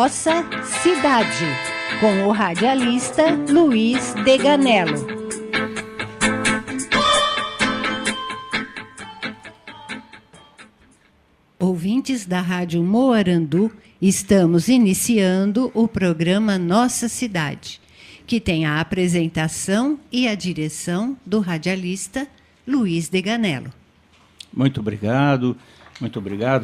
Nossa Cidade, com o radialista Luiz Deganello. Ouvintes da Rádio Moarandu, estamos iniciando o programa Nossa Cidade, que tem a apresentação e a direção do radialista Luiz Deganello. Muito obrigado.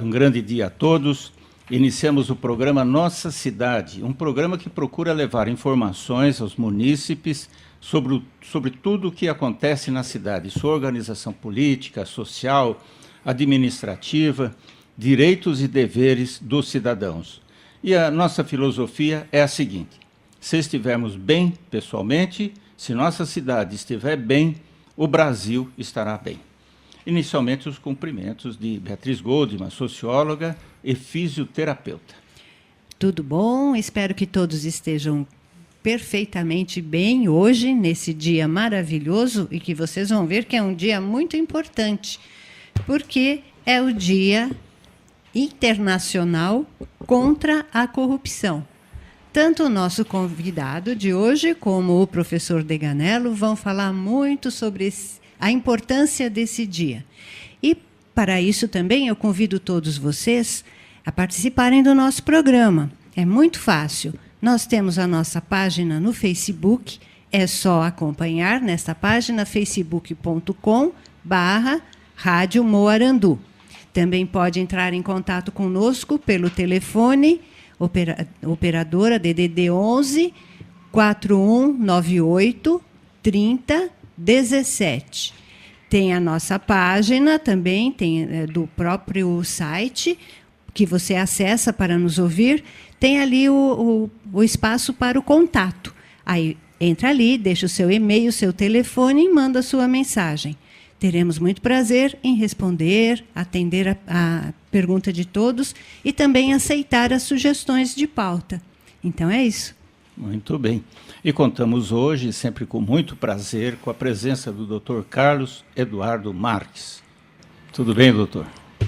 Um grande dia a todos. Iniciamos o programa Nossa Cidade, um programa que procura levar informações aos munícipes sobre tudo o que acontece na cidade, sua organização política, social, administrativa, direitos e deveres dos cidadãos. E a nossa filosofia é a seguinte: se estivermos bem pessoalmente, se nossa cidade estiver bem, o Brasil estará bem. Inicialmente, os cumprimentos de Beatriz Goldman, socióloga e fisioterapeuta. Tudo bom? Espero que todos estejam perfeitamente bem hoje, nesse dia maravilhoso, e que vocês vão ver que é um dia muito importante, porque é o Dia Internacional contra a Corrupção. Tanto o nosso convidado de hoje como o professor Deganello vão falar muito sobre a importância desse dia. E, para isso também, eu convido todos vocês a participarem do nosso programa. É muito fácil. Nós temos a nossa página no Facebook, é só acompanhar nesta página, facebook.com/Rádio Moarandu. Também pode entrar em contato conosco pelo telefone, operadora DDD 11 4198 3017. Tem a nossa página também, tem do próprio site, que você acessa para nos ouvir. Tem ali o espaço para o contato. Aí entra ali, deixa o seu e-mail, o seu telefone e manda a sua mensagem. Teremos muito prazer em responder, atender a pergunta de todos e também aceitar as sugestões de pauta. Então é isso. Muito bem. E contamos hoje, sempre com muito prazer, com a presença do Dr. Carlos Eduardo Marques. Tudo bem, doutor?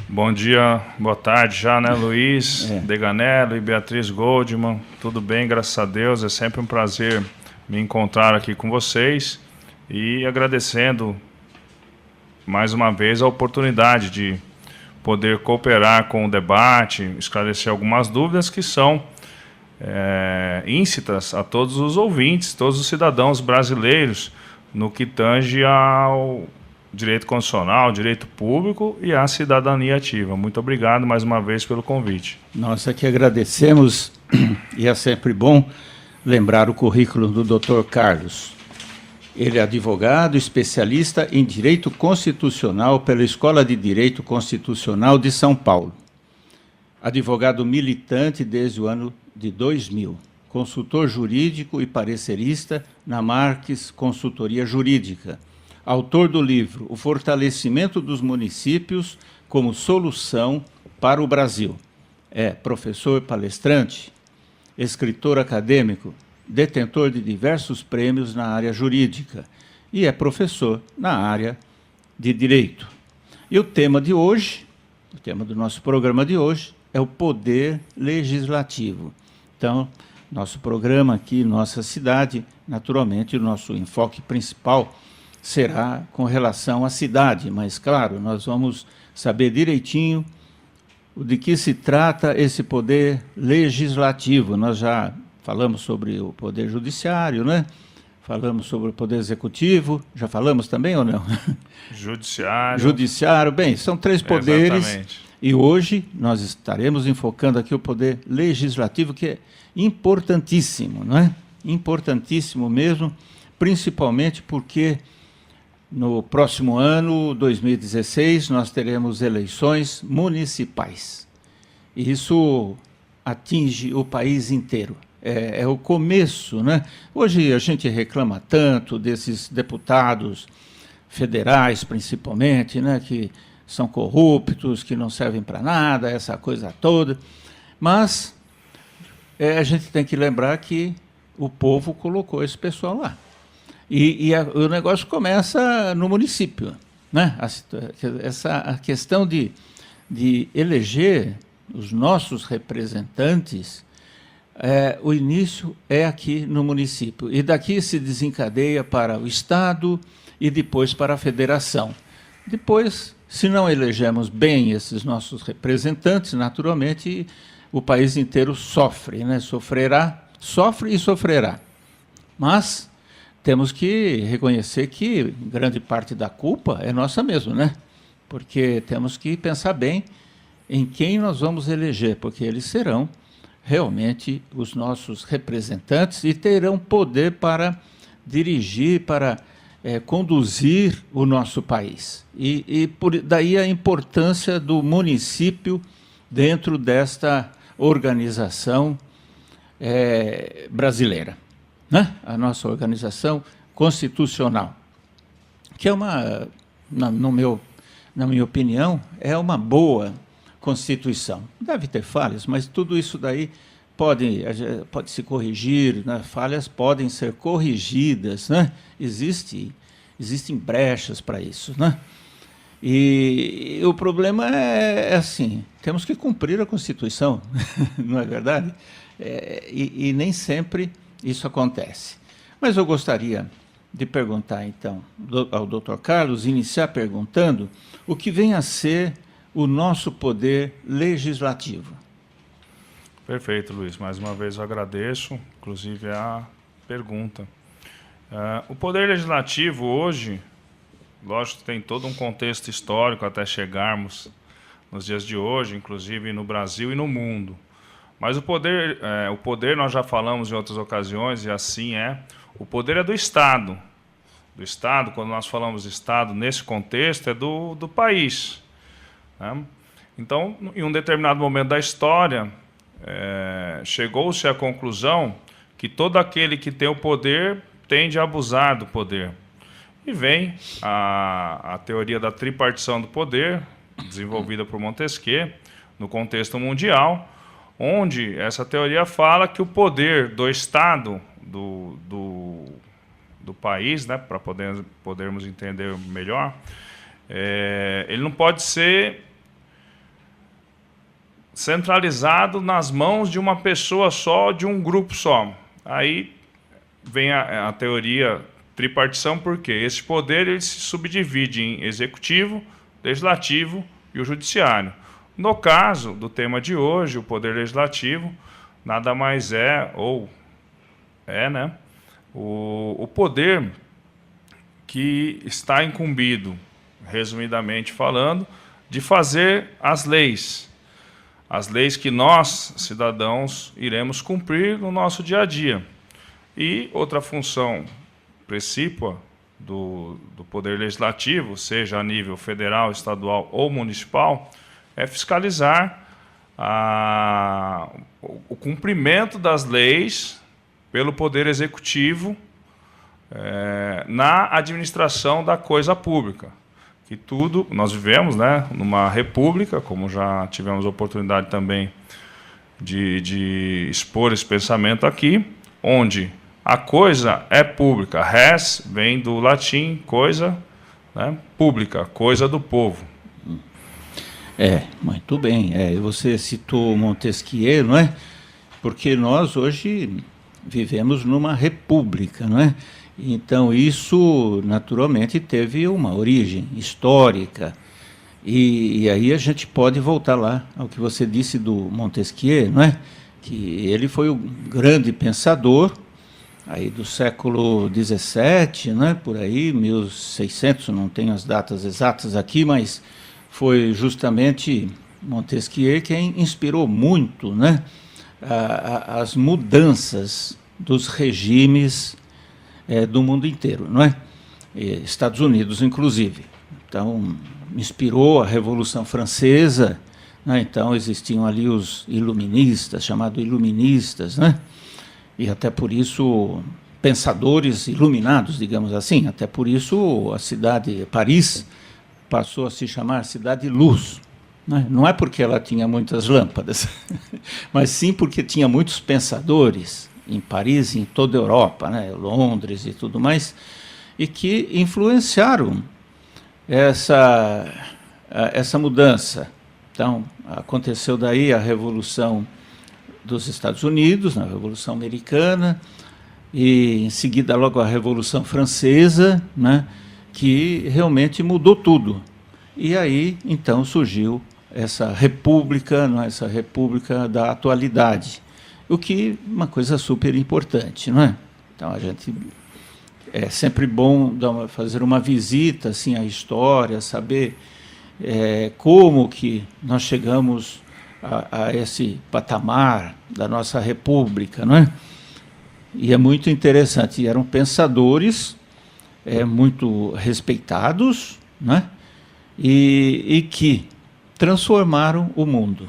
Bom dia, boa tarde já, né, Luiz Deganello e Beatriz Goldman. Tudo bem, graças a Deus. É sempre um prazer me encontrar aqui com vocês e agradecendo mais uma vez a oportunidade de poder cooperar com o debate, esclarecer algumas dúvidas que são íncitas a todos os ouvintes, todos os cidadãos brasileiros, no que tange ao direito constitucional, direito público e à cidadania ativa. Muito obrigado mais uma vez pelo convite. Nós aqui agradecemos, e é sempre bom lembrar o currículo do Dr. Carlos. Ele é advogado, especialista em Direito Constitucional pela Escola de Direito Constitucional de São Paulo. Advogado militante desde o ano de 2000. Consultor jurídico e parecerista na Marques Consultoria Jurídica. Autor do livro O Fortalecimento dos Municípios como Solução para o Brasil. É professor palestrante, escritor acadêmico, detentor de diversos prêmios na área jurídica e é professor na área de direito. E o tema de hoje, o tema do nosso programa de hoje, é o poder legislativo. Então, nosso programa aqui, Nossa Cidade, naturalmente, o nosso enfoque principal será com relação à cidade, mas, claro, nós vamos saber direitinho de que se trata esse poder legislativo. Nós já falamos sobre o Poder Judiciário, né? Falamos sobre o Poder Executivo, já falamos também ou não? Judiciário. Judiciário, bem, são três poderes. Exatamente. E hoje nós estaremos enfocando aqui o Poder Legislativo, que é importantíssimo, não é? Importantíssimo mesmo, principalmente porque no próximo ano, 2016, nós teremos eleições municipais. E isso atinge o país inteiro. É o começo, né? Hoje a gente reclama tanto desses deputados federais, principalmente, né, que são corruptos, que não servem para nada, essa coisa toda. Mas a gente tem que lembrar que o povo colocou esse pessoal lá. O negócio começa no município, né? A questão de eleger os nossos representantes o início é aqui no município. E daqui se desencadeia para o Estado e depois para a Federação. Depois, se não elegemos bem esses nossos representantes, naturalmente, o país inteiro sofre, né? Sofre e sofrerá. Mas temos que reconhecer que grande parte da culpa é nossa mesmo, né? Porque temos que pensar bem em quem nós vamos eleger, porque eles serão realmente os nossos representantes e terão poder para dirigir, para conduzir o nosso país. E daí a importância do município dentro desta organização brasileira, né? A nossa organização constitucional, que é na minha opinião, é uma boa Constituição. Deve ter falhas, mas tudo isso daí pode se corrigir, né? Falhas podem ser corrigidas, né? Existem brechas para isso, né? E o problema é assim, temos que cumprir a Constituição, não é verdade? E nem sempre isso acontece. Mas eu gostaria de perguntar, então, ao Dr. Carlos, iniciar perguntando o que vem a ser o nosso poder legislativo. Perfeito, Luiz. Mais uma vez eu agradeço, inclusive, a pergunta. O poder legislativo hoje, lógico que tem todo um contexto histórico até chegarmos nos dias de hoje, inclusive no Brasil e no mundo. Mas o poder nós já falamos em outras ocasiões, e assim o poder é do Estado. Do Estado, quando nós falamos de Estado, nesse contexto, é do país. Né? Então, em um determinado momento da história, chegou-se à conclusão que todo aquele que tem o poder tende a abusar do poder. E vem a teoria da tripartição do poder, desenvolvida por Montesquieu, no contexto mundial, onde essa teoria fala que o poder do Estado, do país, né, para podermos entender melhor, ele não pode ser centralizado nas mãos de uma pessoa só, de um grupo só. Aí vem a teoria tripartição, porque esse poder ele se subdivide em executivo, legislativo e o judiciário. No caso do tema de hoje, o poder legislativo nada mais né, o poder que está incumbido, resumidamente falando, de fazer as leis que nós, cidadãos, iremos cumprir no nosso dia a dia. E outra função precípua do Poder Legislativo, seja a nível federal, estadual ou municipal, é fiscalizar o cumprimento das leis pelo Poder Executivo na administração da coisa pública. Que tudo, nós vivemos, né, numa república, como já tivemos a oportunidade também de expor esse pensamento aqui, onde a coisa é pública. Res vem do latim, coisa, né, pública, coisa do povo. Muito bem. Você citou Montesquieu, não é? Porque nós hoje vivemos numa república, não é? Então, isso, naturalmente, teve uma origem histórica. E aí a gente pode voltar lá ao que você disse do Montesquieu, não é? Que ele foi um grande pensador aí do século XVII, né? Por aí, 1600, não tenho as datas exatas aqui, mas foi justamente Montesquieu quem inspirou muito, né? As mudanças dos regimes do mundo inteiro, não é? Estados Unidos, inclusive. Então, inspirou a Revolução Francesa, né? Então, existiam ali os iluministas, chamados iluministas, né? E até por isso, pensadores iluminados, digamos assim. Até por isso, a cidade, Paris, passou a se chamar Cidade Luz. Né? Não é porque ela tinha muitas lâmpadas, mas sim porque tinha muitos pensadores em Paris e em toda a Europa, né? Londres e tudo mais, e que influenciaram essa mudança. Então, aconteceu daí a Revolução dos Estados Unidos, na Revolução Americana, e em seguida logo a Revolução Francesa, né, que realmente mudou tudo. E aí, então, surgiu essa república, não é? Essa república da atualidade, o que é uma coisa super importante, não é? Então, a gente é sempre bom fazer uma visita assim, à história, saber como que nós chegamos a esse patamar da nossa república, não é? E é muito interessante. E eram pensadores muito respeitados, né? E que transformaram o mundo.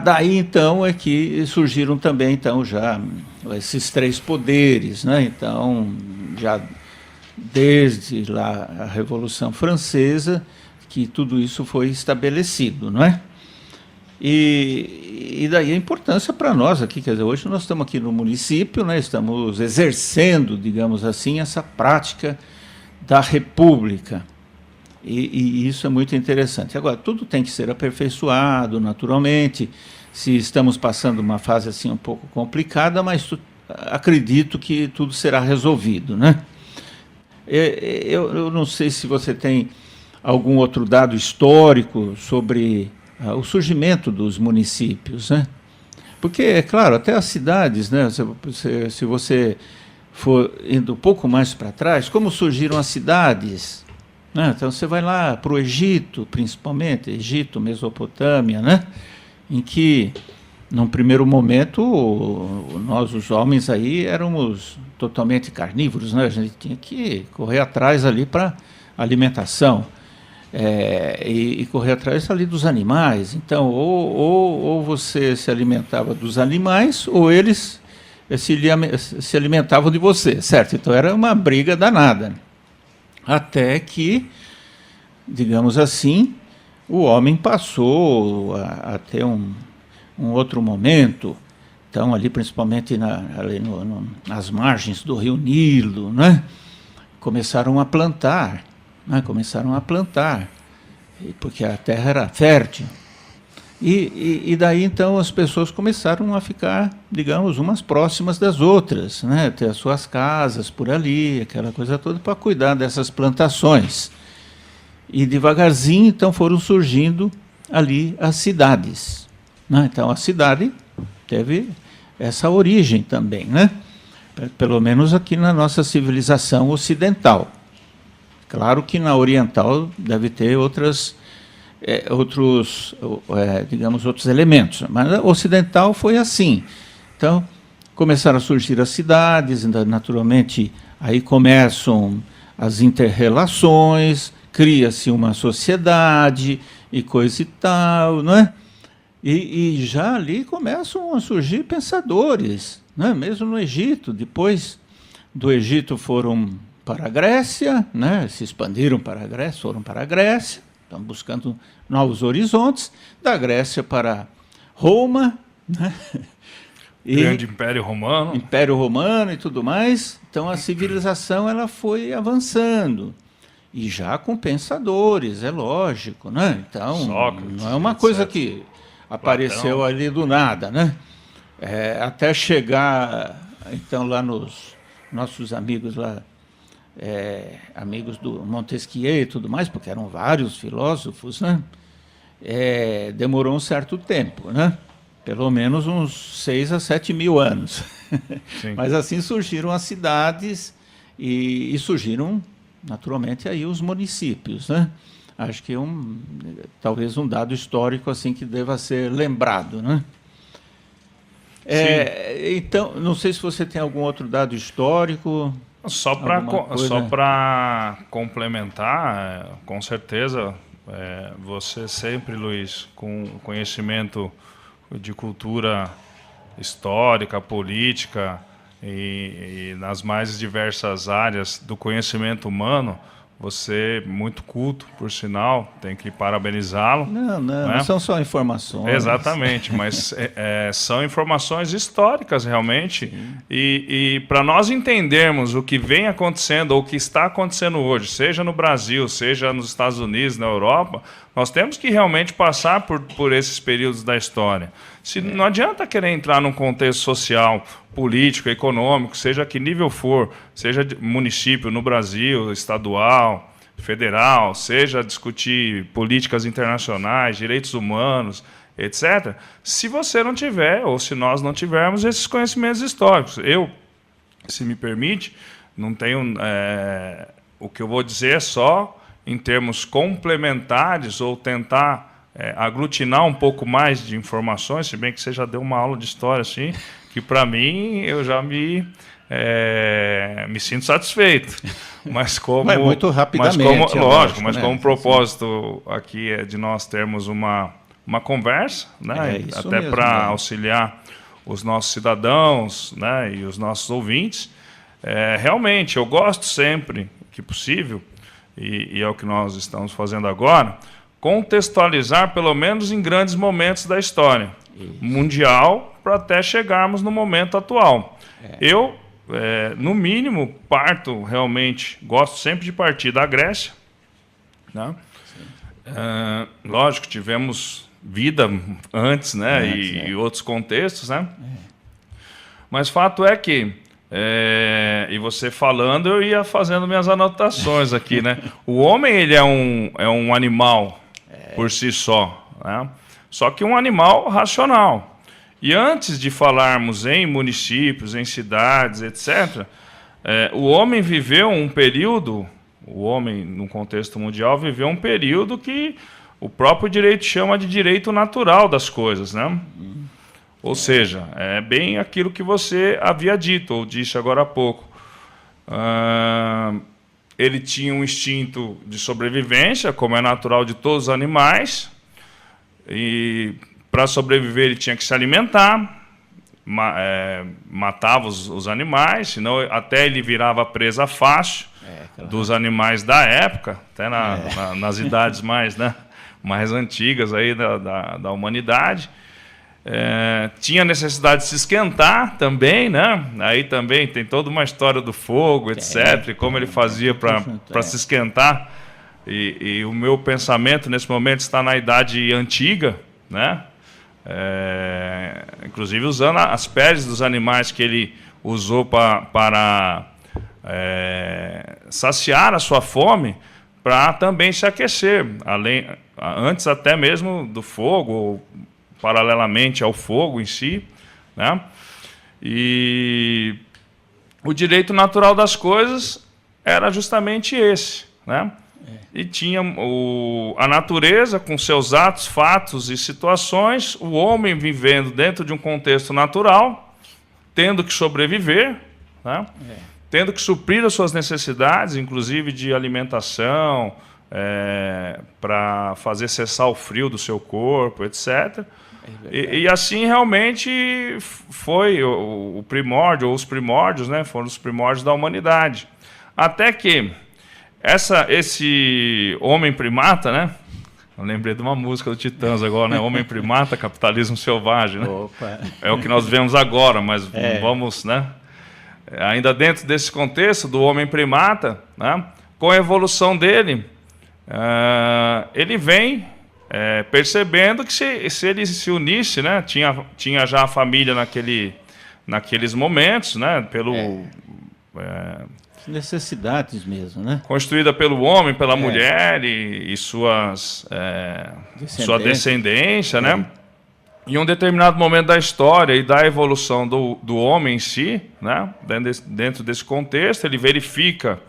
Daí, então, é que surgiram também, então, já esses três poderes, né? Então, já desde lá a Revolução Francesa, que tudo isso foi estabelecido, não é? E daí a importância para nós aqui, quer dizer, hoje nós estamos aqui no município, né? Estamos exercendo, digamos assim, essa prática da república. E isso é muito interessante. Agora, tudo tem que ser aperfeiçoado, naturalmente. Se estamos passando uma fase assim um pouco complicada, mas acredito que tudo será resolvido, né? Eu não sei se você tem algum outro dado histórico sobre o surgimento dos municípios, né? Porque, é claro, até as cidades, né? Se você for indo um pouco mais para trás, como surgiram as cidades? Então, você vai lá para o Egito, principalmente, Egito, Mesopotâmia, né? Em que, num primeiro momento, nós, os homens, aí éramos totalmente carnívoros, né? A gente tinha que correr atrás ali para alimentação, e correr atrás ali dos animais. Então, ou você se alimentava dos animais, ou eles se alimentavam de você, certo? Então, era uma briga danada. Até que, digamos assim, o homem passou a ter um outro momento. Então, ali principalmente nas margens do rio Nilo, né? Começaram a plantar, porque a terra era fértil. E daí, então, as pessoas começaram a ficar, digamos, umas próximas das outras, né? Ter as suas casas por ali, aquela coisa toda, para cuidar dessas plantações. E devagarzinho, então, foram surgindo ali as cidades, né? Então, a cidade teve essa origem também, né? Pelo menos aqui na nossa civilização ocidental. Claro que na oriental deve ter outros elementos, mas a ocidental foi assim. Então, começaram a surgir as cidades, naturalmente, aí começam as inter-relações, cria-se uma sociedade e coisa e tal, não é? E já ali começam a surgir pensadores, né? Mesmo no Egito. Depois do Egito foram para a Grécia, né? Se expandiram para a Grécia, foram para a Grécia, estão buscando novos horizontes, da Grécia para Roma, né? Grande Império Romano. Império Romano e tudo mais. Então a civilização ela foi avançando. E já com pensadores, é lógico, né? Então, Sócrates, não é uma coisa que apareceu Platão ali do nada, né? Até chegar, então, lá nos nossos amigos lá, amigos do Montesquieu e tudo mais, porque eram vários filósofos, né? Demorou um certo tempo, né? Pelo menos uns 6 a 7 mil anos. Mas assim surgiram as cidades e surgiram, naturalmente, aí os municípios, né? Acho que talvez um dado histórico assim que deva ser lembrado, né? Então, não sei se você tem algum outro dado histórico. Só para complementar, com certeza, você sempre, Luiz, com conhecimento de cultura histórica, política e nas mais diversas áreas do conhecimento humano, você muito culto, por sinal, tem que parabenizá-lo. Não são só informações. Exatamente, mas são informações históricas realmente. E para nós entendermos o que vem acontecendo ou o que está acontecendo hoje, seja no Brasil, seja nos Estados Unidos, na Europa, nós temos que realmente passar por esses períodos da história. Não adianta querer entrar num contexto social, político, econômico, seja que nível for, seja de município no Brasil, estadual, federal, seja discutir políticas internacionais, direitos humanos, etc., se você não tiver, ou se nós não tivermos esses conhecimentos históricos. Eu, se me permite, não tenho... o que eu vou dizer é só em termos complementares ou tentar aglutinar um pouco mais de informações, se bem que você já deu uma aula de história, assim, que, para mim, eu já me sinto satisfeito. Mas muito rapidamente. Mas como propósito aqui é de nós termos uma conversa, né, até para auxiliar os nossos cidadãos, né, e os nossos ouvintes. Realmente, eu gosto sempre, que possível, e é o que nós estamos fazendo agora, contextualizar, pelo menos em grandes momentos da história mundial, para até chegarmos no momento atual. Eu, no mínimo, gosto sempre de partir da Grécia. Né? Lógico, tivemos vida antes, né? E outros contextos, né? Mas fato é que, e você falando, eu ia fazendo minhas anotações aqui, né? O homem, ele é um animal por si só, né? Só que um animal racional. E antes de falarmos em municípios, em cidades, etc., o homem viveu um período, no contexto mundial, viveu um período que o próprio direito chama de direito natural das coisas, né? Ou seja, é bem aquilo que você havia dito, ou disse agora há pouco. Ele tinha um instinto de sobrevivência, como é natural de todos os animais, e para sobreviver ele tinha que se alimentar, matava os animais, senão até ele virava presa fácil dos animais da época, até nas idades mais antigas aí da humanidade. Tinha necessidade de se esquentar também, né? Aí também tem toda uma história do fogo, etc., e como ele fazia para se esquentar. E o meu pensamento nesse momento está na idade antiga, né? Inclusive usando as peles dos animais que ele usou para saciar a sua fome, para também se aquecer, antes até mesmo do fogo, ou paralelamente ao fogo em si, né? E o direito natural das coisas era justamente esse, né? E tinha a natureza com seus atos, fatos e situações, o homem vivendo dentro de um contexto natural, tendo que sobreviver, né? Tendo que suprir as suas necessidades, inclusive de alimentação, para fazer cessar o frio do seu corpo, etc. E assim realmente foi o primórdio, ou os primórdios, né? Foram os primórdios da humanidade. Até que esse homem primata, né? Eu lembrei de uma música do Titãs agora, né? Homem primata, capitalismo selvagem, né? Opa. É o que nós vemos agora, mas vamos, né? Ainda dentro desse contexto do homem primata, né? Com a evolução dele, ele vem percebendo que se ele se unisse, né? Tinha já a família naqueles momentos, né? Necessidades mesmo, né? Construída pelo homem, pela mulher e sua descendência, né? Em um determinado momento da história e da evolução do homem em si, né? Dentro desse contexto, ele verifica,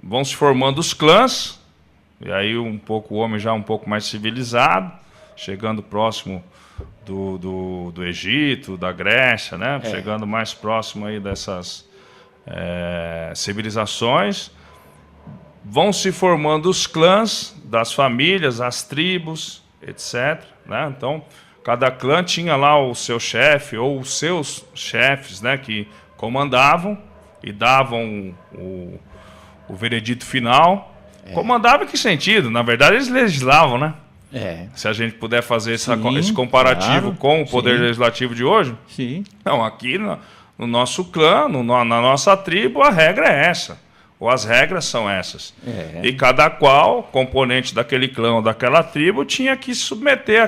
vão se formando os clãs, e aí o homem já um pouco mais civilizado, chegando próximo do Egito, da Grécia, né? Chegando mais próximo aí dessas civilizações, vão se formando os clãs das famílias, as tribos, etc., né? Então, cada clã tinha lá o seu chefe ou os seus chefes, né, que comandavam e davam o veredito final. Comandava em que sentido? Na verdade, eles legislavam, né? Se a gente puder fazer esse comparativo com o poder legislativo de hoje. Sim. Então, aqui no nosso clã, na nossa tribo, a regra é essa, ou as regras são essas. E cada qual componente daquele clã ou daquela tribo tinha que submeter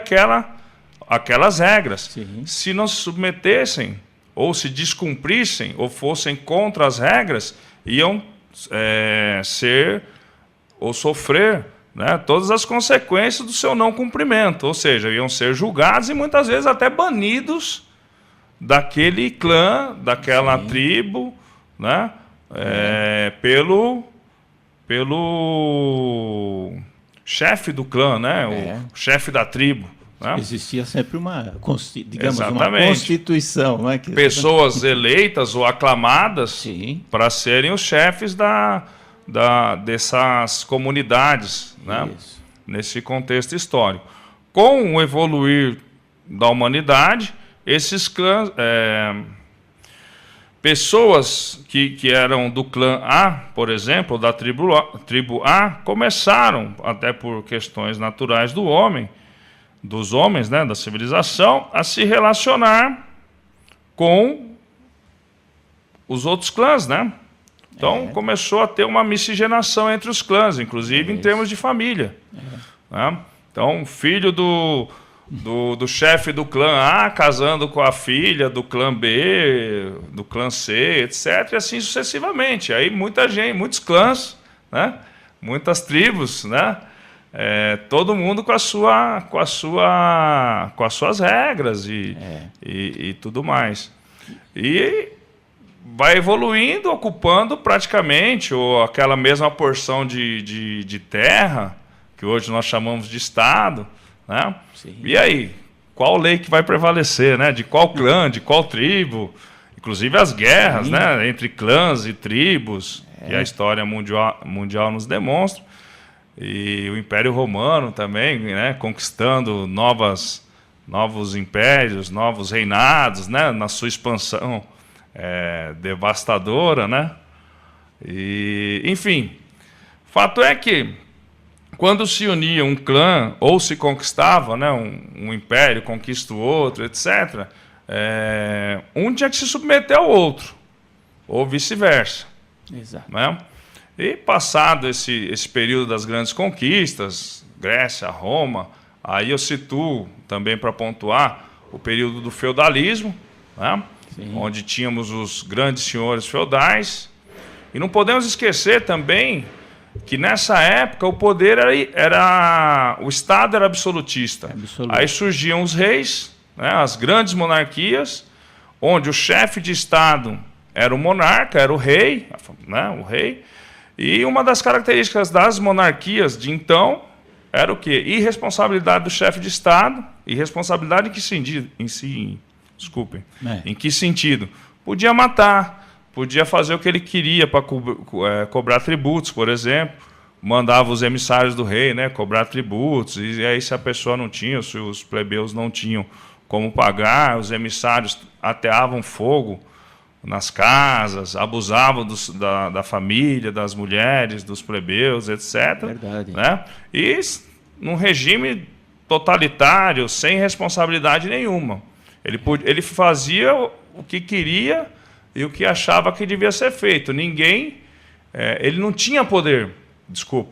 aquelas regras. Sim. Se não se submetessem, ou se descumprissem, ou fossem contra as regras, iam ser ou sofrer, né, todas as consequências do seu não cumprimento. Ou seja, iam ser julgados e muitas vezes até banidos daquele clã, daquela tribo, né, pelo chefe do clã, né, o chefe da tribo. Né? Existia sempre uma, digamos, Exatamente. uma constituição. Né? Pessoas eleitas ou aclamadas para serem os chefes dessas comunidades, né? Nesse contexto histórico. Com o evoluir da humanidade, esses clãs, pessoas que eram do clã A, por exemplo, da tribo A, começaram, até por questões naturais dos homens, né, da civilização, a se relacionar com os outros clãs, né? Então começou a ter uma miscigenação entre os clãs, inclusive em termos de família. Né? Então, filho do chefe do clã A casando com a filha do clã B, do clã C, etc. E assim sucessivamente. Aí muitos clãs, né? Muitas tribos, né? Todo mundo com as suas regras e tudo mais. E vai evoluindo, ocupando praticamente ou aquela mesma porção de terra, que hoje nós chamamos de Estado. Né? E aí, qual lei que vai prevalecer? Né? De qual clã, de qual tribo? Inclusive as guerras, né? Entre clãs e tribos, que a história mundial nos demonstra. E o Império Romano também, né? Conquistando novos impérios, novos reinados, né? Na sua expansão devastadora, né? E, enfim, fato é que quando se unia um clã ou se conquistava, né, um império conquista o outro, etc., um tinha que se submeter ao outro, ou vice-versa. Exato. Né? E passado esse período das grandes conquistas, Grécia, Roma, aí eu situo também para pontuar o período do feudalismo, né? Onde tínhamos os grandes senhores feudais. E não podemos esquecer também que nessa época o poder o Estado era absolutista. Aí surgiam os reis, né, as grandes monarquias, onde o chefe de Estado era o monarca, era o rei, né, o rei. E uma das características das monarquias de então era o quê? Irresponsabilidade do chefe de Estado. Irresponsabilidade em que sentido? Podia matar, podia fazer o que ele queria para cobrar tributos, por exemplo. Mandava os emissários do rei, né, cobrar tributos, e aí se a pessoa não tinha, se os plebeus não tinham como pagar, os emissários ateavam fogo nas casas, abusavam da família, das mulheres, dos plebeus, etc. Verdade. Né? E num regime totalitário, sem responsabilidade nenhuma. Ele fazia o que queria e o que achava que devia ser feito. Ele não tinha poder,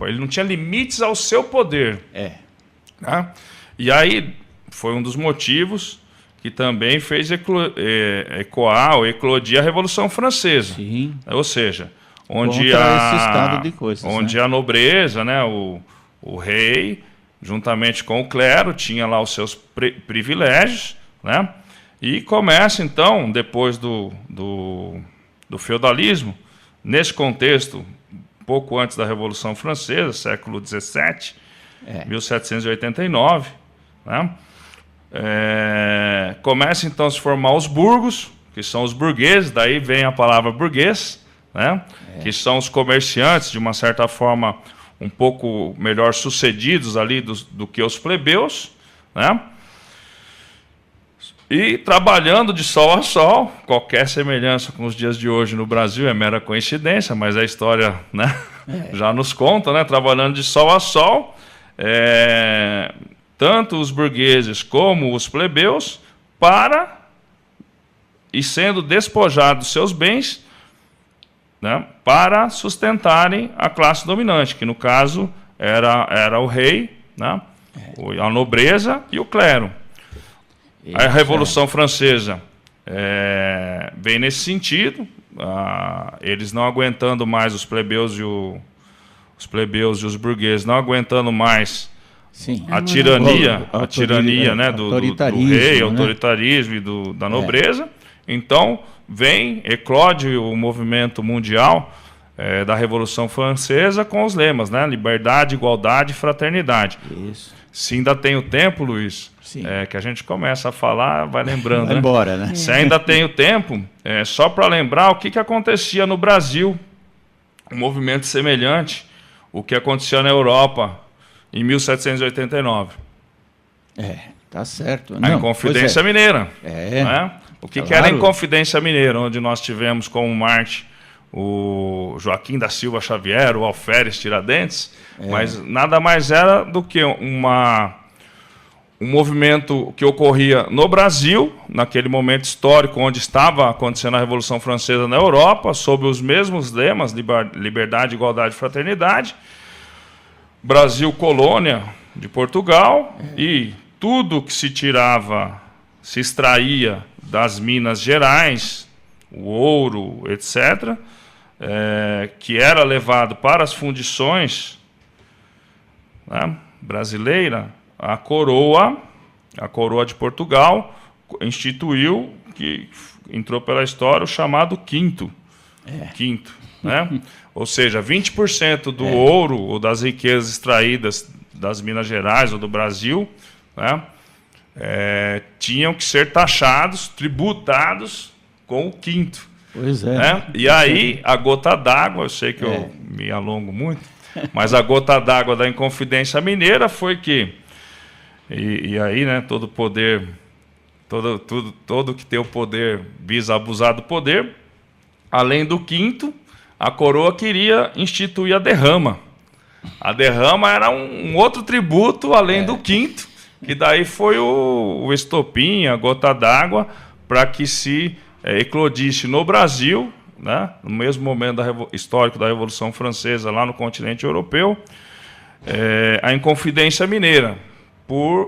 ele não tinha limites ao seu poder. Tá? E aí foi um dos motivos que também fez ecoar ou eclodir a Revolução Francesa. Sim. Ou seja, onde esse estado de coisas, onde a nobreza, né, o rei, juntamente com o clero, tinha lá os seus privilégios, né? E começa, então, depois do feudalismo, nesse contexto, pouco antes da Revolução Francesa, século XVII, 1789, né? Começa, então, a se formar os burgos, que são os burgueses, daí vem a palavra burguês, né? Que são os comerciantes, de uma certa forma, um pouco melhor sucedidos ali do que os plebeus, né? E trabalhando de sol a sol, qualquer semelhança com os dias de hoje no Brasil é mera coincidência, mas a história, né, já nos conta, né? Trabalhando de sol a sol, tanto os burgueses como os plebeus, e sendo despojados dos seus bens, né, para sustentarem a classe dominante, que no caso era o rei, né, a nobreza e o clero. A Revolução Francesa vem nesse sentido, eles não aguentando mais, os plebeus e os burgueses não aguentando mais a tirania, né, do rei, né? autoritarismo e da nobreza. Então, eclode o movimento mundial da Revolução Francesa com os lemas, né? Liberdade, igualdade e fraternidade. Isso. Se ainda tem o tempo, Luiz, que a gente começa a falar, vai lembrando. Vai embora, né? Se ainda tem o tempo, só para lembrar o que acontecia no Brasil, um movimento semelhante, o que acontecia na Europa em 1789. Tá certo. A Inconfidência Mineira. Né? O que era a Inconfidência Mineira, onde nós tivemos como Marte o Joaquim da Silva Xavier, o Alferes Tiradentes, mas nada mais era do que um movimento que ocorria no Brasil, naquele momento histórico onde estava acontecendo a Revolução Francesa na Europa, sob os mesmos lemas, liberdade, igualdade e fraternidade, Brasil colônia de Portugal, e tudo que se extraía das Minas Gerais, o ouro, etc., que era levado para as fundições, né, brasileira, a coroa de Portugal instituiu, que entrou pela história, o chamado quinto. Quinto, né? Ou seja, 20% do ouro ou das riquezas extraídas das Minas Gerais ou do Brasil, né, tinham que ser taxados, tributados com o quinto. Pois é. Né? E aí, a gota d'água, eu sei que eu me alongo muito, mas a gota d'água da Inconfidência Mineira foi que, e aí, né, todo poder, todo que tem o poder visa abusar do poder, além do quinto, a coroa queria instituir a derrama. A derrama era um outro tributo, além do quinto, que daí foi o estopim, a gota d'água, para que se eclodisse no Brasil, né, no mesmo momento histórico da Revolução Francesa, lá no continente europeu, a Inconfidência Mineira.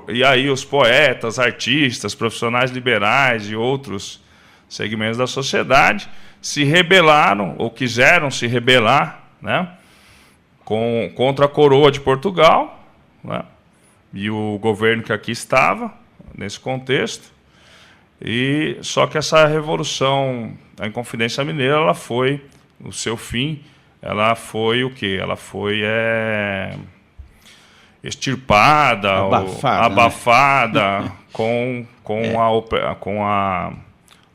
E aí os poetas, artistas, profissionais liberais e outros segmentos da sociedade se rebelaram, ou quiseram se rebelar, né, contra a coroa de Portugal, né, e o governo que aqui estava, nesse contexto. Só que essa revolução, a Inconfidência Mineira, ela foi, o seu fim, ela foi o quê? Ela foi extirpada, abafada, né? com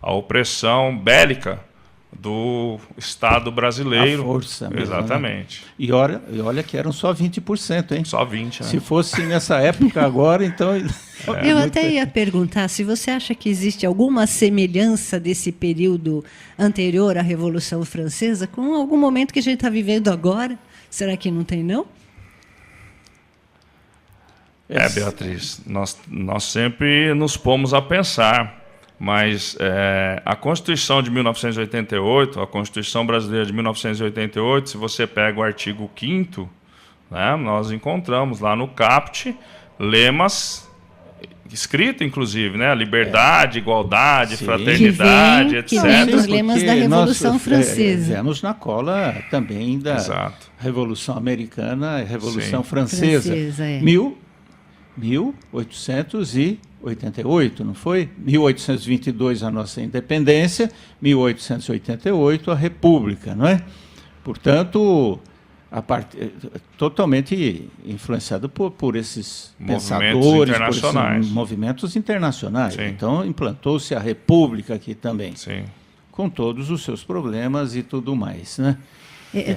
a opressão bélica do Estado brasileiro. A força mesmo, exatamente. Né? E olha que eram só 20%, hein? Só 20%, né? Se fosse nessa época agora, então... Eu até ia perguntar se você acha que existe alguma semelhança desse período anterior à Revolução Francesa com algum momento que a gente está vivendo agora. Será que não tem, não? Beatriz, nós sempre nos pomos a pensar, mas a Constituição de 1988, a Constituição Brasileira de 1988, se você pega o artigo 5º, né, nós encontramos lá no caput lemas, escrito inclusive, né, liberdade, igualdade, fraternidade, etc. Que vem dos lemas da Revolução Francesa. Viemos na cola também da Revolução Americana e Revolução Francesa. 1888, não foi? 1822 a nossa independência, 1888 a República, não é? Portanto, totalmente influenciado por esses pensadores, por esses movimentos internacionais. Sim. Então, implantou-se a República aqui também, sim, com todos os seus problemas e tudo mais, né?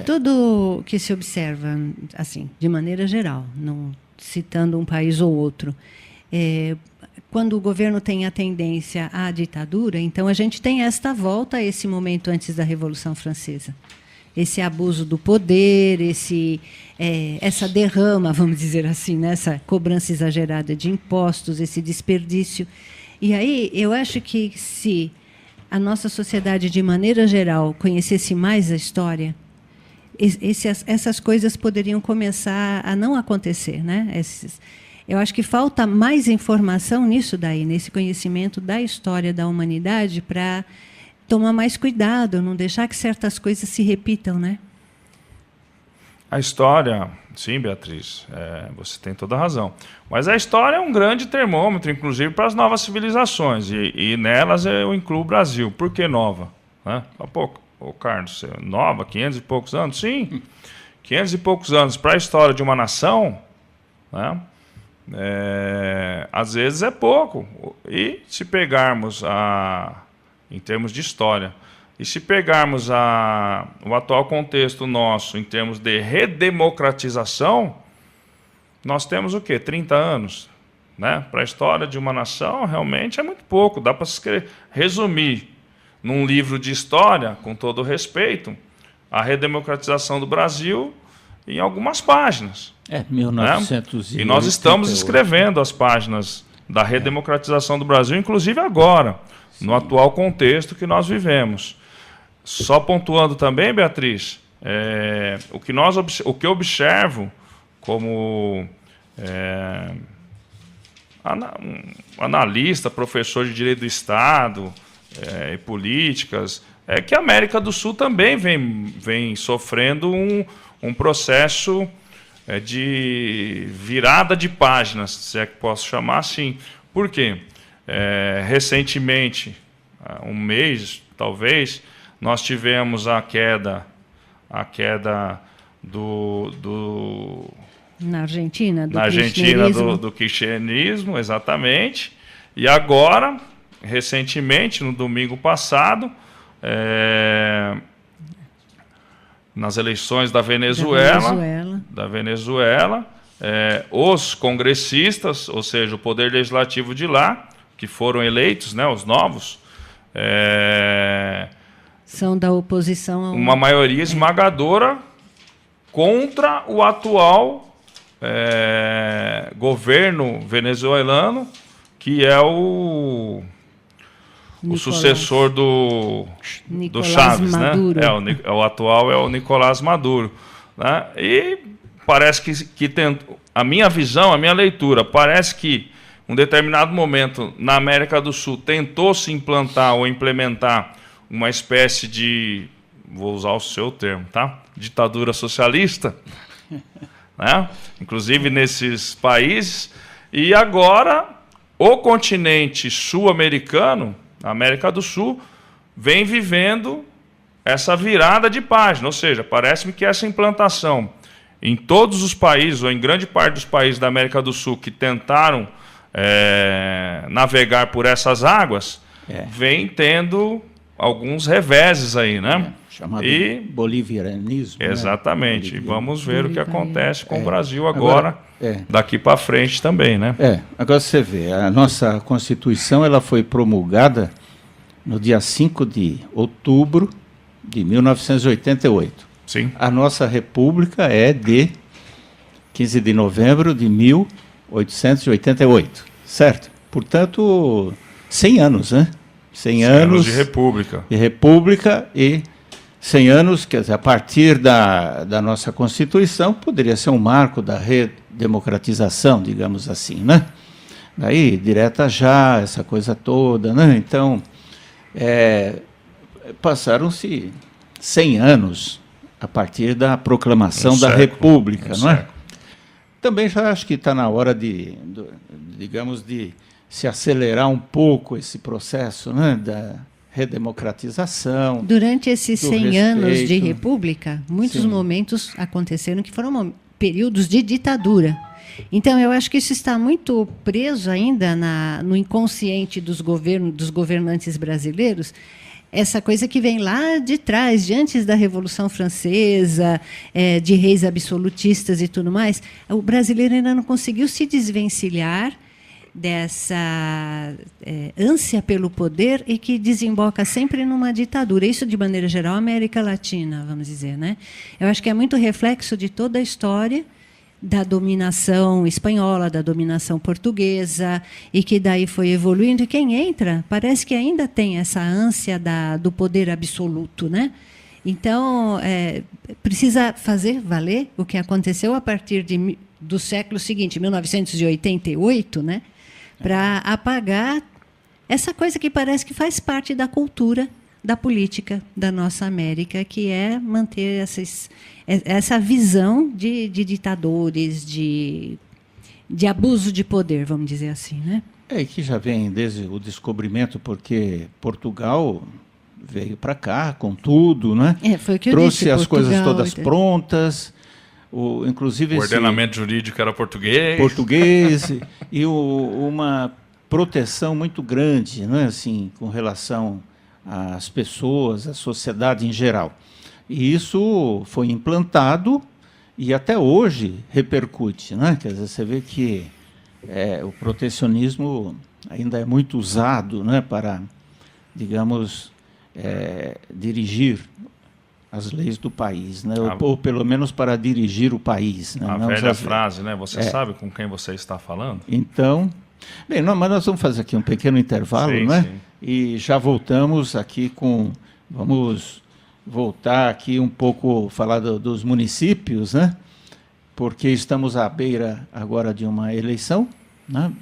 Tudo que se observa, assim, de maneira geral, não citando um país ou outro, quando o governo tem a tendência à ditadura, então a gente tem esta volta a esse momento antes da Revolução Francesa. Esse abuso do poder, essa derrama, vamos dizer assim, né? Essa cobrança exagerada de impostos, esse desperdício. E aí eu acho que se a nossa sociedade, de maneira geral, conhecesse mais a história, essas coisas poderiam começar a não acontecer, né? Eu acho que falta mais informação nisso daí, nesse conhecimento da história da humanidade, para tomar mais cuidado, não deixar que certas coisas se repitam, né? A história, sim, Beatriz, você tem toda a razão. Mas a história é um grande termômetro, inclusive, para as novas civilizações. E nelas eu incluo o Brasil. Por que nova? Né? Carlos, nova, 500 e poucos anos? Sim, 500 e poucos anos para a história de uma nação, né? Às vezes é pouco. E se pegarmos em termos de história, e se pegarmos o atual contexto nosso em termos de redemocratização, nós temos o quê? 30 anos. Né? Para a história de uma nação, realmente é muito pouco. Dá para resumir num livro de história, com todo o respeito, a redemocratização do Brasil em algumas páginas. 1980. E nós estamos escrevendo as páginas da redemocratização do Brasil, inclusive agora, no atual contexto que nós vivemos. Só pontuando também, Beatriz, o que eu observo como analista, professor de Direito do Estado e políticas, é que a América do Sul também vem sofrendo um processo de virada de páginas, se é que posso chamar assim. Por quê? Recentemente, um mês, talvez, nós tivemos a queda na Argentina, do cristianismo, exatamente. E agora, recentemente, no domingo passado, nas eleições da Venezuela, os congressistas, ou seja, o poder legislativo de lá, que foram eleitos, né, os novos, são da oposição uma maioria esmagadora contra o atual governo venezuelano, que é o sucessor do Chávez, Maduro. Né? O atual é o Nicolás Maduro. Né? E parece que a minha visão, a minha leitura, parece que em um determinado momento na América do Sul tentou-se implantar ou implementar uma espécie de, vou usar o seu termo, tá? Ditadura socialista, né? Inclusive nesses países, e agora o continente sul-americano, a América do Sul, vem vivendo essa virada de página, ou seja, parece-me que essa implantação em todos os países, ou em grande parte dos países da América do Sul que tentaram navegar por essas águas, vem tendo alguns reveses aí, né? Chamado bolivianismo. Exatamente. Né? E vamos ver o que acontece com o Brasil agora daqui para frente também, né? Agora você vê, a nossa Constituição ela foi promulgada no dia 5 de outubro de 1988. Sim. A nossa República é de 15 de novembro de 1888, certo? Portanto, 100 anos, né? 100 anos de República. De República e 100 anos, quer dizer, a partir da nossa Constituição, poderia ser um marco da redemocratização, digamos assim, né? Daí, direta já, essa coisa toda, né? Então, passaram-se 100 anos a partir da proclamação da República, não é? Também já acho que está na hora de se acelerar um pouco esse processo, né, da redemocratização. Durante esses 100 anos de República, muitos momentos aconteceram que foram períodos de ditadura. Então, eu acho que isso está muito preso ainda no inconsciente dos governantes brasileiros, essa coisa que vem lá de trás, de antes da Revolução Francesa, de reis absolutistas e tudo mais. O brasileiro ainda não conseguiu se desvencilhar dessa ânsia pelo poder e que desemboca sempre numa ditadura. Isso, de maneira geral, América Latina, vamos dizer, né? Eu acho que é muito reflexo de toda a história da dominação espanhola, da dominação portuguesa, e que daí foi evoluindo. E quem entra, parece que ainda tem essa ânsia do poder absoluto, né? Então, precisa fazer valer o que aconteceu a partir do século seguinte, 1988, né, para apagar essa coisa que parece que faz parte da cultura, da política da nossa América, que é manter essa visão de ditadores, de abuso de poder, vamos dizer assim, né? É que já vem desde o descobrimento, porque Portugal veio para cá com tudo, né? Foi o que eu trouxe disse, as Portugal, coisas todas prontas, inclusive o ordenamento jurídico era português e uma proteção muito grande, né? Assim, com relação às pessoas, à sociedade em geral. E isso foi implantado e até hoje repercute, né? Quer dizer, você vê que o protecionismo ainda é muito usado, né, para, digamos, dirigir as leis do país, né, ou pelo menos para dirigir o país. Né, a velha frase, né? Você sabe com quem você está falando? Então, bem, mas nós vamos fazer aqui um pequeno intervalo, sim, né? Sim. E já voltamos aqui vamos voltar aqui um pouco, falar dos municípios, né? Porque estamos à beira agora de uma eleição, né,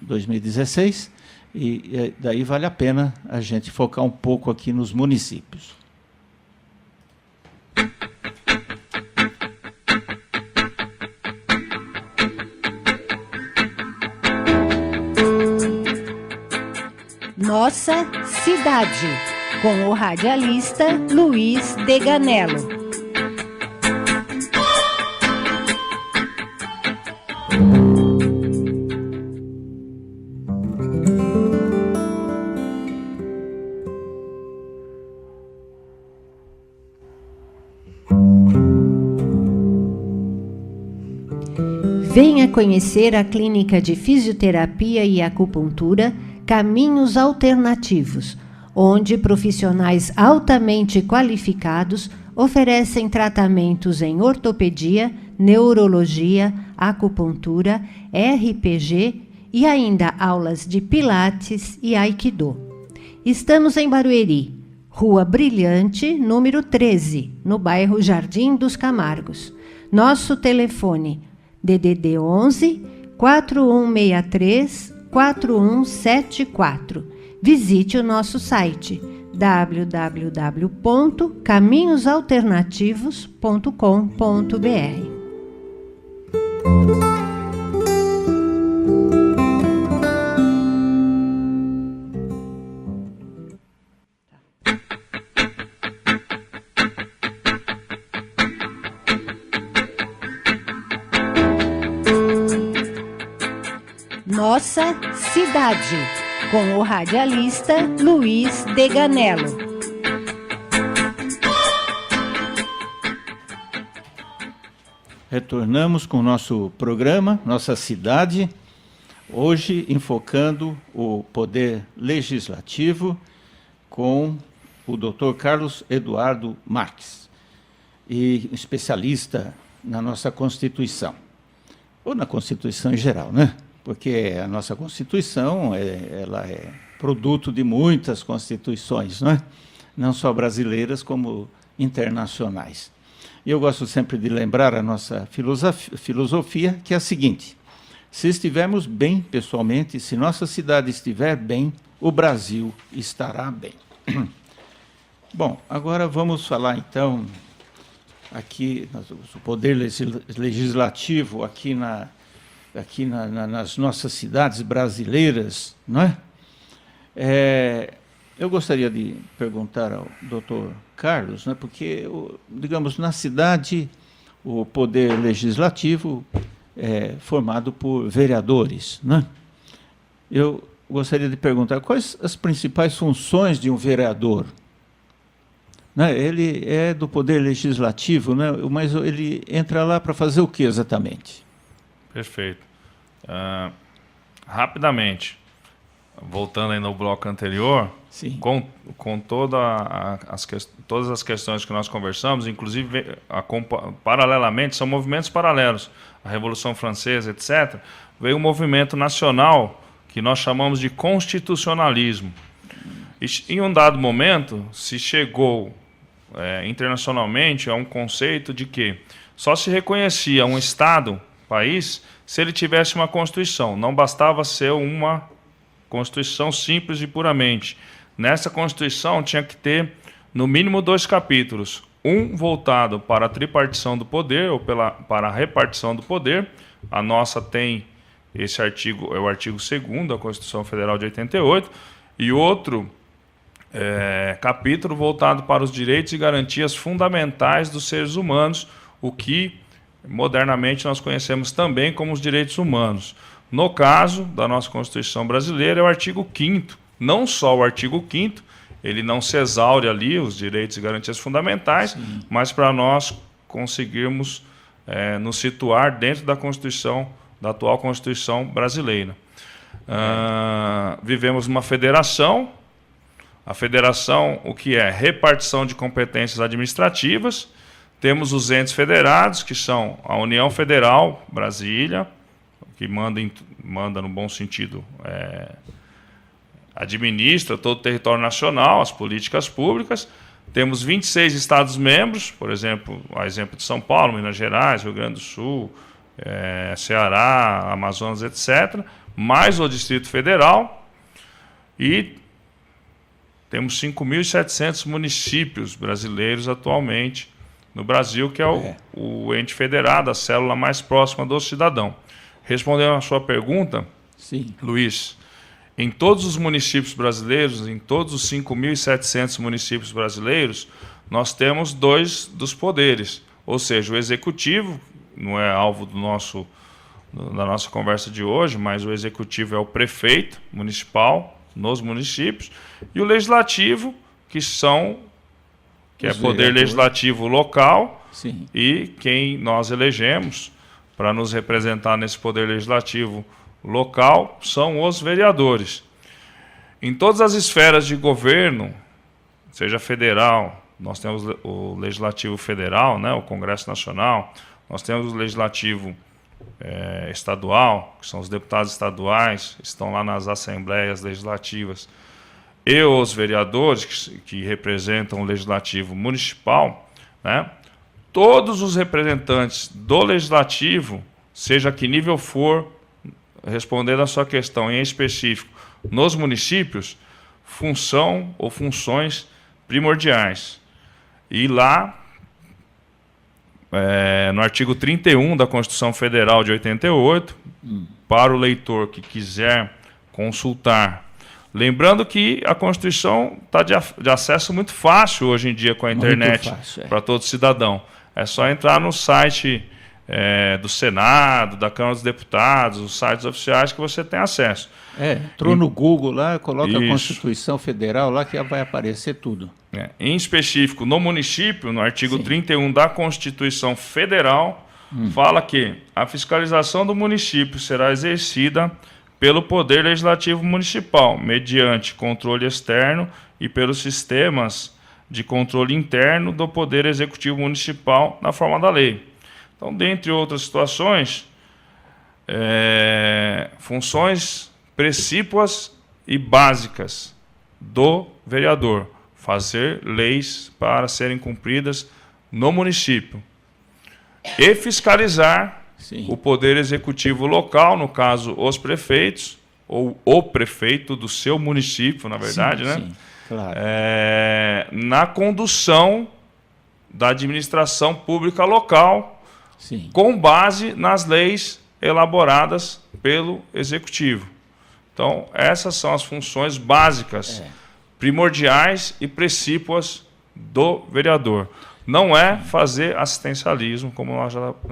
2016, e daí vale a pena a gente focar um pouco aqui nos municípios. Nossa Cidade, com o radialista Luiz Deganello. Venha conhecer a Clínica de Fisioterapia e Acupuntura Caminhos Alternativos, onde profissionais altamente qualificados oferecem tratamentos em ortopedia, neurologia, acupuntura, RPG e ainda aulas de pilates e aikido. Estamos em Barueri, Rua Brilhante, número 13, no bairro Jardim dos Camargos. Nosso telefone DDD 11 4163 4174. Visite o nosso site www.caminhosalternativos.com.br. Nossa Cidade, com o radialista Luiz Deganello. Retornamos com o nosso programa, Nossa Cidade, hoje enfocando o poder legislativo com o Dr. Carlos Eduardo Marques, e especialista na nossa Constituição, ou na Constituição em geral, né? Porque a nossa Constituição ela é produto de muitas constituições, não é? Não só brasileiras, como internacionais. E eu gosto sempre de lembrar a nossa filosofia, que é a seguinte: se estivermos bem pessoalmente, se nossa cidade estiver bem, o Brasil estará bem. Bom, agora vamos falar, então, aqui, o poder legislativo aqui nas nossas cidades brasileiras, não é? Eu gostaria de perguntar ao doutor Carlos, né, porque, digamos, na cidade, o poder legislativo é formado por vereadores, né? Eu gostaria de perguntar quais as principais funções de um vereador. Né? Ele é do poder legislativo, né? Mas ele entra lá para fazer o que exatamente? Perfeito. Rapidamente, voltando aí no bloco anterior, sim, com todas as questões que nós conversamos, inclusive paralelamente, são movimentos paralelos, a Revolução Francesa, etc., veio um movimento nacional que nós chamamos de constitucionalismo. E, em um dado momento, se chegou internacionalmente a um conceito de que só se reconhecia um Estado país se ele tivesse uma Constituição. Não bastava ser uma Constituição simples e puramente. Nessa Constituição tinha que ter, no mínimo, 2 capítulos. Um voltado para a tripartição do poder, ou para a repartição do poder. A nossa tem esse artigo, é o artigo 2º da Constituição Federal de 88, e outro capítulo voltado para os direitos e garantias fundamentais dos seres humanos, o que modernamente nós conhecemos também como os direitos humanos. No caso da nossa Constituição brasileira, é o artigo 5º. Não só o artigo 5º, ele não se exaure ali, os direitos e garantias fundamentais, sim, mas para nós conseguirmos nos situar dentro da Constituição, da atual Constituição brasileira. Vivemos uma federação. A federação, o que é? Repartição de competências administrativas. Temos os entes federados, que são a União Federal, Brasília, que manda no bom sentido, administra todo o território nacional, as políticas públicas. Temos 26 Estados-membros, por exemplo, a exemplo de São Paulo, Minas Gerais, Rio Grande do Sul, Ceará, Amazonas, etc., mais o Distrito Federal, e temos 5.700 municípios brasileiros atualmente no Brasil, que é o ente federado, a célula mais próxima do cidadão. Respondendo à sua pergunta, sim, Luiz, em todos os municípios brasileiros, em todos os 5.700 municípios brasileiros, nós temos 2 dos poderes, ou seja, o executivo, não é alvo da nossa conversa de hoje, mas o executivo é o prefeito municipal nos municípios, e o legislativo, que é poder legislativo local, sim, e quem nós elegemos para nos representar nesse poder legislativo local são os vereadores. Em todas as esferas de governo, seja federal, nós temos o Legislativo Federal, né, o Congresso Nacional, nós temos o Legislativo estadual, que são os deputados estaduais, estão lá nas assembleias legislativas, e os vereadores, que representam o Legislativo Municipal, né, todos os representantes do Legislativo, seja que nível for, respondendo a sua questão em específico, nos municípios, função ou funções primordiais. E lá, no artigo 31 da Constituição Federal de 88, para o leitor que quiser consultar, lembrando que a Constituição está de acesso muito fácil hoje em dia com a internet, para todo cidadão. É só entrar no site do Senado, da Câmara dos Deputados, os sites oficiais que você tem acesso. Entrou no Google lá, coloca a Constituição Federal lá que vai aparecer tudo. Em específico, no município, no artigo 31 da Constituição Federal, fala que a fiscalização do município será exercida pelo Poder Legislativo Municipal, mediante controle externo e pelos sistemas de controle interno do Poder Executivo Municipal na forma da lei. Então, dentre outras situações, funções precípuas e básicas do vereador: fazer leis para serem cumpridas no município e fiscalizar, sim, o Poder Executivo local, no caso, os prefeitos, ou o prefeito do seu município, na verdade, sim, né? Sim, claro. Na condução da administração pública local, sim, com base nas leis elaboradas pelo Executivo. Então, essas são as funções básicas, primordiais e precípuas do vereador. Não é fazer assistencialismo, como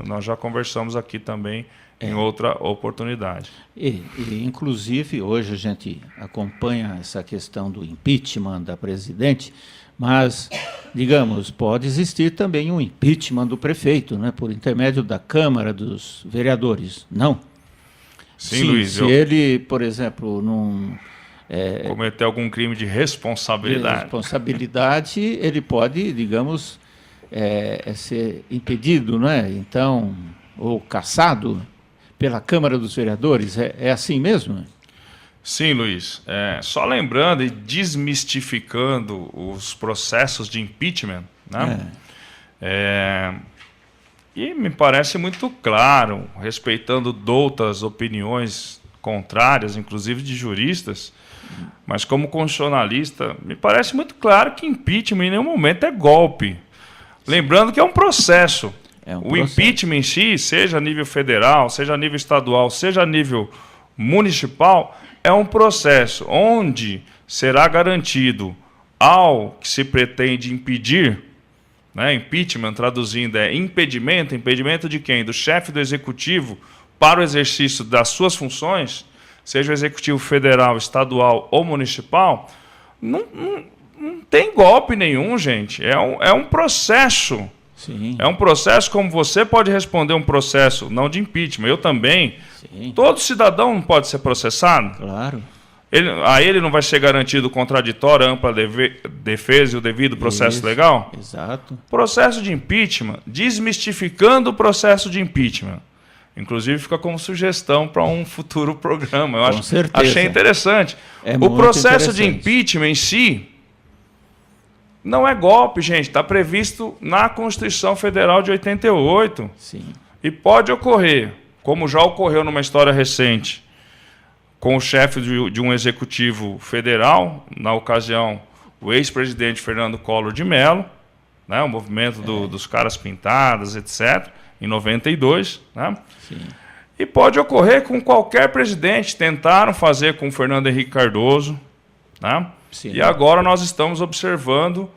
nós já conversamos aqui também em outra oportunidade. Inclusive, hoje a gente acompanha essa questão do impeachment da presidente, mas, digamos, pode existir também um impeachment do prefeito, né, por intermédio da Câmara dos Vereadores, não? Sim, Luiz. Se ele, por exemplo, não cometer algum crime de responsabilidade, ele pode, digamos, ser impedido, não é? Então, ou cassado pela Câmara dos Vereadores. É assim mesmo? Sim, Luiz. Só lembrando e desmistificando os processos de impeachment, né? E me parece muito claro, respeitando doutas opiniões contrárias, inclusive de juristas, mas como constitucionalista, me parece muito claro que impeachment em nenhum momento é golpe. Lembrando que é um processo. O impeachment em si, seja a nível federal, seja a nível estadual, seja a nível municipal, é um processo onde será garantido ao que se pretende impedir, né, impeachment, traduzindo, é impedimento. Impedimento de quem? Do chefe do executivo para o exercício das suas funções, seja o executivo federal, estadual ou municipal. Não tem golpe nenhum, gente. É um processo. Sim. É um processo como você pode responder um processo, não de impeachment. Eu também. Sim. Todo cidadão não pode ser processado. Claro. A ele não vai ser garantido contraditório, ampla defesa e o devido processo legal? Exato. Processo de impeachment, desmistificando o processo de impeachment. Inclusive fica como sugestão para um futuro programa. Eu achei interessante. O processo de impeachment em si não é golpe, gente. Está previsto na Constituição Federal de 88. Sim. E pode ocorrer, como já ocorreu numa história recente, com o chefe de um executivo federal, na ocasião, o ex-presidente Fernando Collor de Mello, né, o movimento dos caras pintadas, etc., em 92. Né? Sim. E pode ocorrer com qualquer presidente. Tentaram fazer com o Fernando Henrique Cardoso. Né? Sim. E agora nós estamos observando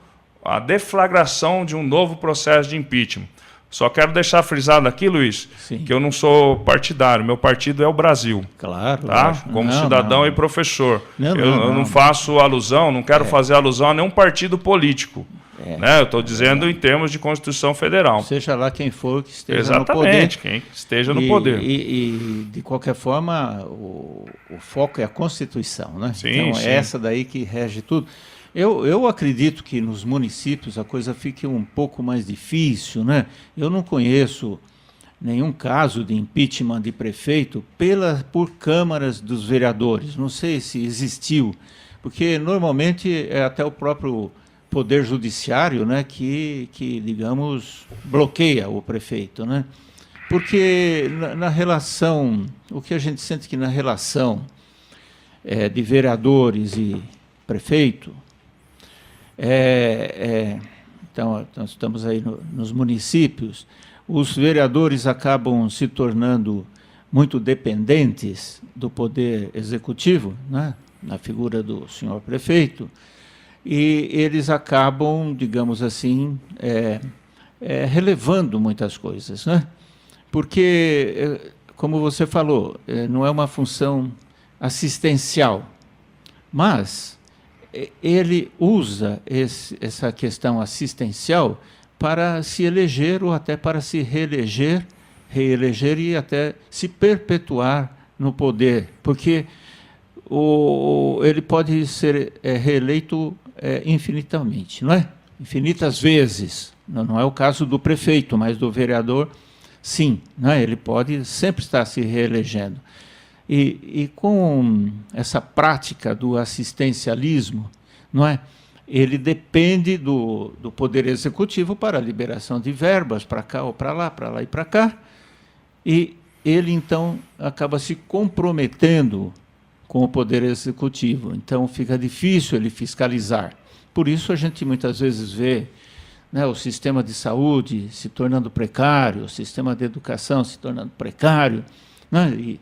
a deflagração de um novo processo de impeachment. Só quero deixar frisado aqui, Luiz, Sim. que eu não sou partidário. Meu partido é o Brasil. Claro. Tá? Como cidadão e professor. Eu não faço alusão, não quero fazer alusão a nenhum partido político. Né? Eu estou dizendo em termos de Constituição Federal. Seja lá quem for que esteja Exatamente, no poder. Quem esteja no poder. E, de qualquer forma, o foco é a Constituição. Né? Sim, então, é essa daí que rege tudo. Eu acredito que nos municípios a coisa fique um pouco mais difícil, né? Eu não conheço nenhum caso de impeachment de prefeito por câmaras dos vereadores. Não sei se existiu, porque normalmente é até o próprio Poder Judiciário, né, que digamos, bloqueia o prefeito, né? Porque na relação, o que a gente sente que na relação de vereadores e prefeito, então, nós estamos aí nos municípios, os vereadores acabam se tornando muito dependentes do poder executivo, né, na figura do senhor prefeito, e eles acabam, digamos assim, relevando muitas coisas, né? Porque, como você falou, não é uma função assistencial, mas ele usa essa questão assistencial para se eleger ou até para se reeleger e até se perpetuar no poder, porque ele pode ser reeleito infinitamente, não é? Infinitas vezes. Não é o caso do prefeito, mas do vereador, sim, não é? Ele pode sempre estar se reelegendo. E com essa prática do assistencialismo, não é? Ele depende do Poder Executivo para a liberação de verbas, para cá ou para lá e para cá, e ele, então, acaba se comprometendo com o Poder Executivo. Então, fica difícil ele fiscalizar. Por isso, a gente muitas vezes vê, né, o sistema de saúde se tornando precário, o sistema de educação se tornando precário, né?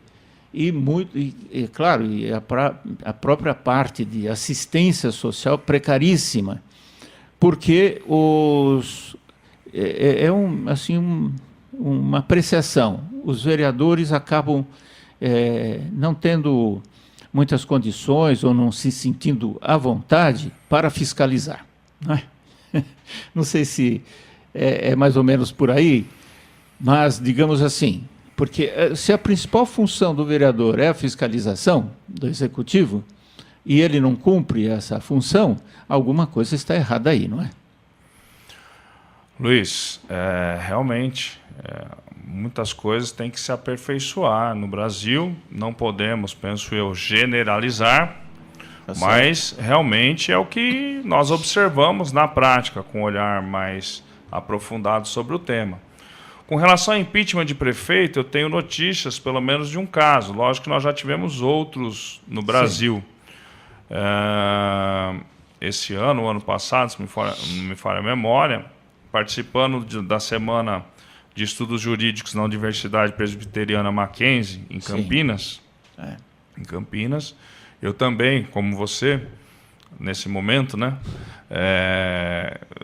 Claro, a própria parte de assistência social precaríssima, porque uma apreciação. Os vereadores acabam não tendo muitas condições ou não se sentindo à vontade para fiscalizar. Não sei se é mais ou menos por aí, mas, digamos assim, porque se a principal função do vereador é a fiscalização do executivo e ele não cumpre essa função, alguma coisa está errada aí, não é? Luiz, realmente, muitas coisas têm que se aperfeiçoar no Brasil. Não podemos, penso eu, generalizar, mas realmente é o que nós observamos na prática, com um olhar mais aprofundado sobre o tema. Com relação ao impeachment de prefeito, eu tenho notícias, pelo menos, de um caso. Lógico que nós já tivemos outros no Brasil. Esse ano, o ano passado, se não me falha a memória, participando da Semana de Estudos Jurídicos na Universidade Presbiteriana Mackenzie, em Campinas. Em Campinas. Eu também, como você, nesse momento, né,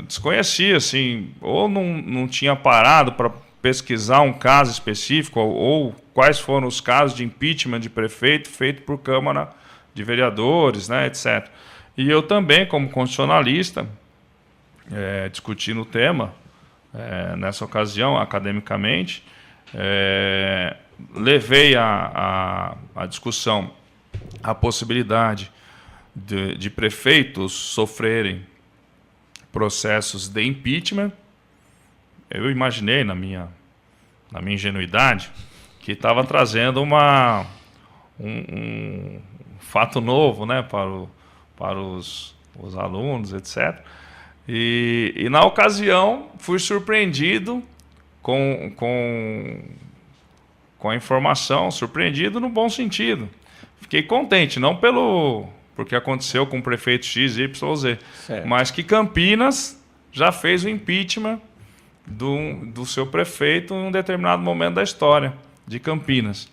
desconhecia, assim, ou não tinha parado para pesquisar um caso específico, ou quais foram os casos de impeachment de prefeito feito por Câmara de Vereadores, né, etc. E eu também, como constitucionalista, discutindo o tema, nessa ocasião, academicamente, levei à discussão a possibilidade de prefeitos sofrerem processos de impeachment. Eu imaginei, na minha ingenuidade, que estava trazendo um fato novo, né, para os alunos, etc. E na ocasião, fui surpreendido com a informação, surpreendido no bom sentido. Fiquei contente, não porque aconteceu com o prefeito X, Y, Z, mas que Campinas já fez o impeachment do seu prefeito em um determinado momento da história de Campinas.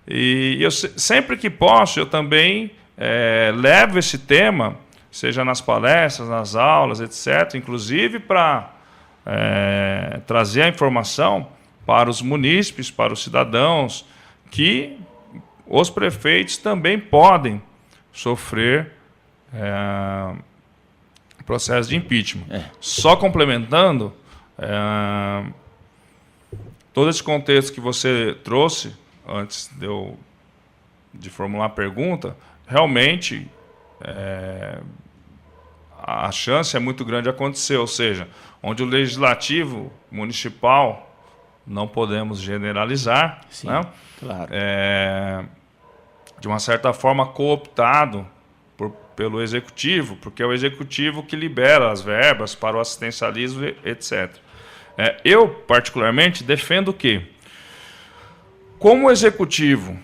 E eu, sempre que posso, eu também levo esse tema, seja nas palestras, nas aulas, etc., inclusive para trazer a informação para os munícipes, para os cidadãos, que os prefeitos também podem sofrer processo de impeachment. Só complementando, todo esse contexto que você trouxe, antes de formular a pergunta, realmente a chance é muito grande de acontecer, ou seja, onde o legislativo municipal, não podemos generalizar, sim, né? Claro. De uma certa forma cooptado pelo executivo, porque é o executivo que libera as verbas para o assistencialismo, etc. Eu, particularmente, defendo que, como o executivo,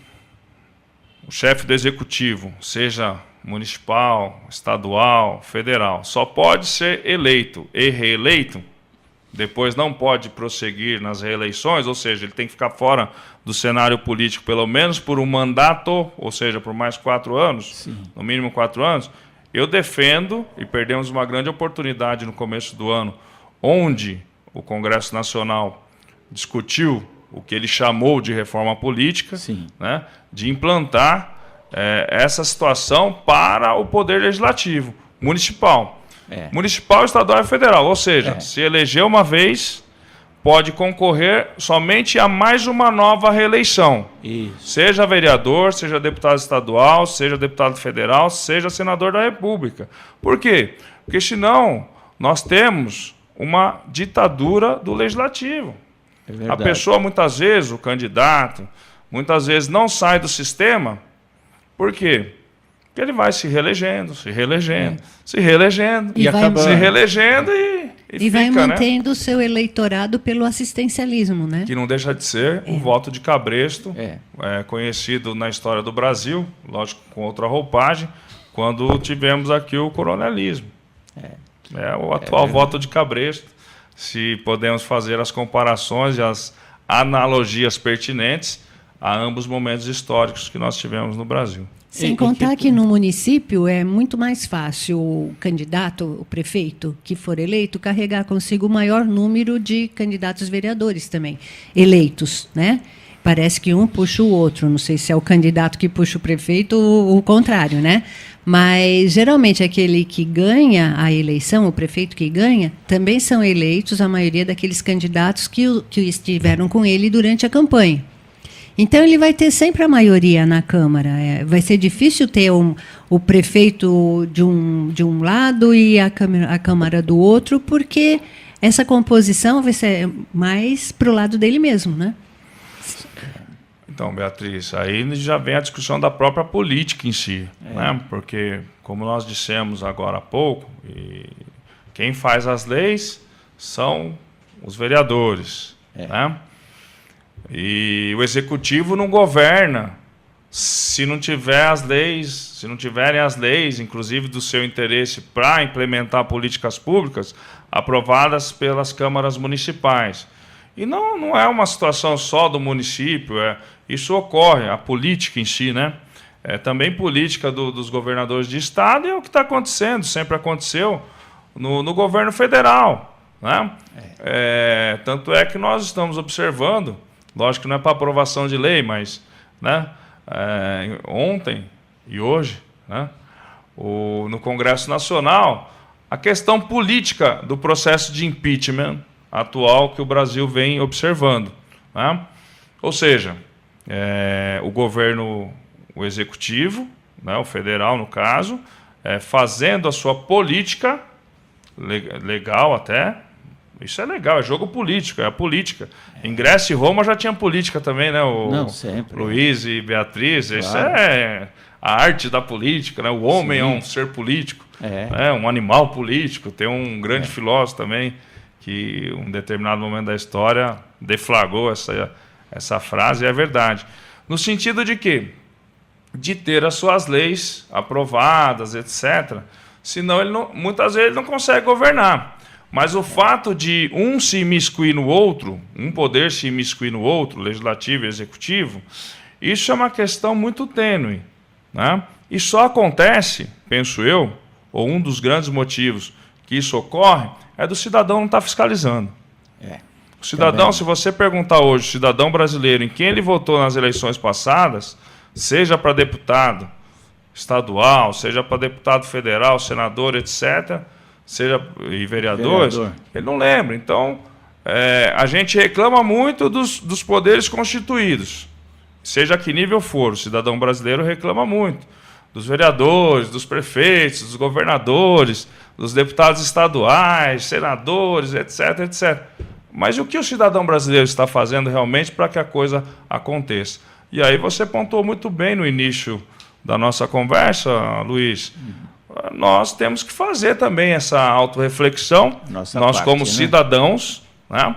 o chefe do executivo, seja municipal, estadual, federal, só pode ser eleito e reeleito, depois não pode prosseguir nas reeleições, ou seja, ele tem que ficar fora do cenário político pelo menos por um mandato, ou seja, por mais 4 anos, sim, no mínimo 4 anos. Eu defendo, e perdemos uma grande oportunidade no começo do ano, onde o Congresso Nacional discutiu o que ele chamou de reforma política, né, de implantar essa situação para o Poder Legislativo municipal. Municipal, estadual e federal, ou seja, se eleger uma vez, pode concorrer somente a mais uma nova reeleição. Isso. Seja vereador, seja deputado estadual, seja deputado federal, seja senador da República. Por quê? Porque senão nós temos uma ditadura do legislativo. A pessoa, muitas vezes, o candidato, muitas vezes não sai do sistema. Por quê? Porque ele vai se reelegendo, se reelegendo, se reelegendo, e se reelegendo e fica, vai mantendo o seu eleitorado pelo assistencialismo, né? Que não deixa de ser o voto de cabresto, conhecido na história do Brasil, lógico, com outra roupagem, quando tivemos aqui o coronelismo. O atual voto de cabresto, se podemos fazer as comparações e as analogias pertinentes a ambos os momentos históricos que nós tivemos no Brasil. Sem contar que no município é muito mais fácil o candidato, o prefeito que for eleito, carregar consigo o maior número de candidatos vereadores também, eleitos, né? Parece que um puxa o outro, não sei se é o candidato que puxa o prefeito ou o contrário, né? Mas, geralmente, aquele que ganha a eleição, o prefeito que ganha, também são eleitos a maioria daqueles candidatos que estiveram com ele durante a campanha. Então, ele vai ter sempre a maioria na Câmara. Vai ser difícil ter o prefeito de um lado e a Câmara do outro, porque essa composição vai ser mais para o lado dele mesmo, né? Então, Beatriz, aí já vem a discussão da própria política em si, né? Porque, como nós dissemos agora há pouco, quem faz as leis são os vereadores. Né? E o executivo não governa se não tiver as leis, se não tiverem as leis, inclusive do seu interesse, para implementar políticas públicas aprovadas pelas câmaras municipais. E não é uma situação só do município, isso ocorre, a política em si, né? É também política dos governadores de estado, e é o que está acontecendo, sempre aconteceu no governo federal. Né? Tanto é que nós estamos observando, lógico que não é para aprovação de lei, mas né, ontem e hoje, né, no Congresso Nacional, a questão política do processo de impeachment atual que o Brasil vem observando. Né? Ou seja, o governo, o executivo, né, o federal no caso, fazendo a sua política, legal até, isso é legal, é jogo político, é a política. Em Grécia e Roma já tinha política também, né? Não, sempre. Luiz e Beatriz, claro. Isso é a arte da política, né? O homem é um ser político, um animal político. Tem um grande filósofo também que, em um determinado momento da história, deflagrou essa frase, e é verdade. No sentido de quê? De ter as suas leis aprovadas, etc., senão muitas vezes ele não consegue governar. Mas o fato de um se imiscuir no outro, um poder se imiscuir no outro, legislativo e executivo, isso é uma questão muito tênue. Né? E só acontece, penso eu, ou um dos grandes motivos que isso ocorre, é do cidadão não estar fiscalizando. O cidadão, se você perguntar hoje, o cidadão brasileiro, em quem ele votou nas eleições passadas, seja para deputado estadual, seja para deputado federal, senador, etc., e vereadores, ele não lembra. Então, a gente reclama muito dos poderes constituídos, seja a que nível for. O cidadão brasileiro reclama muito dos vereadores, dos prefeitos, dos governadores, dos deputados estaduais, senadores, etc., etc. Mas o que o cidadão brasileiro está fazendo realmente para que a coisa aconteça? E aí você pontuou muito bem no início da nossa conversa, Luiz. Nós temos que fazer também essa autorreflexão, nós como cidadãos, né?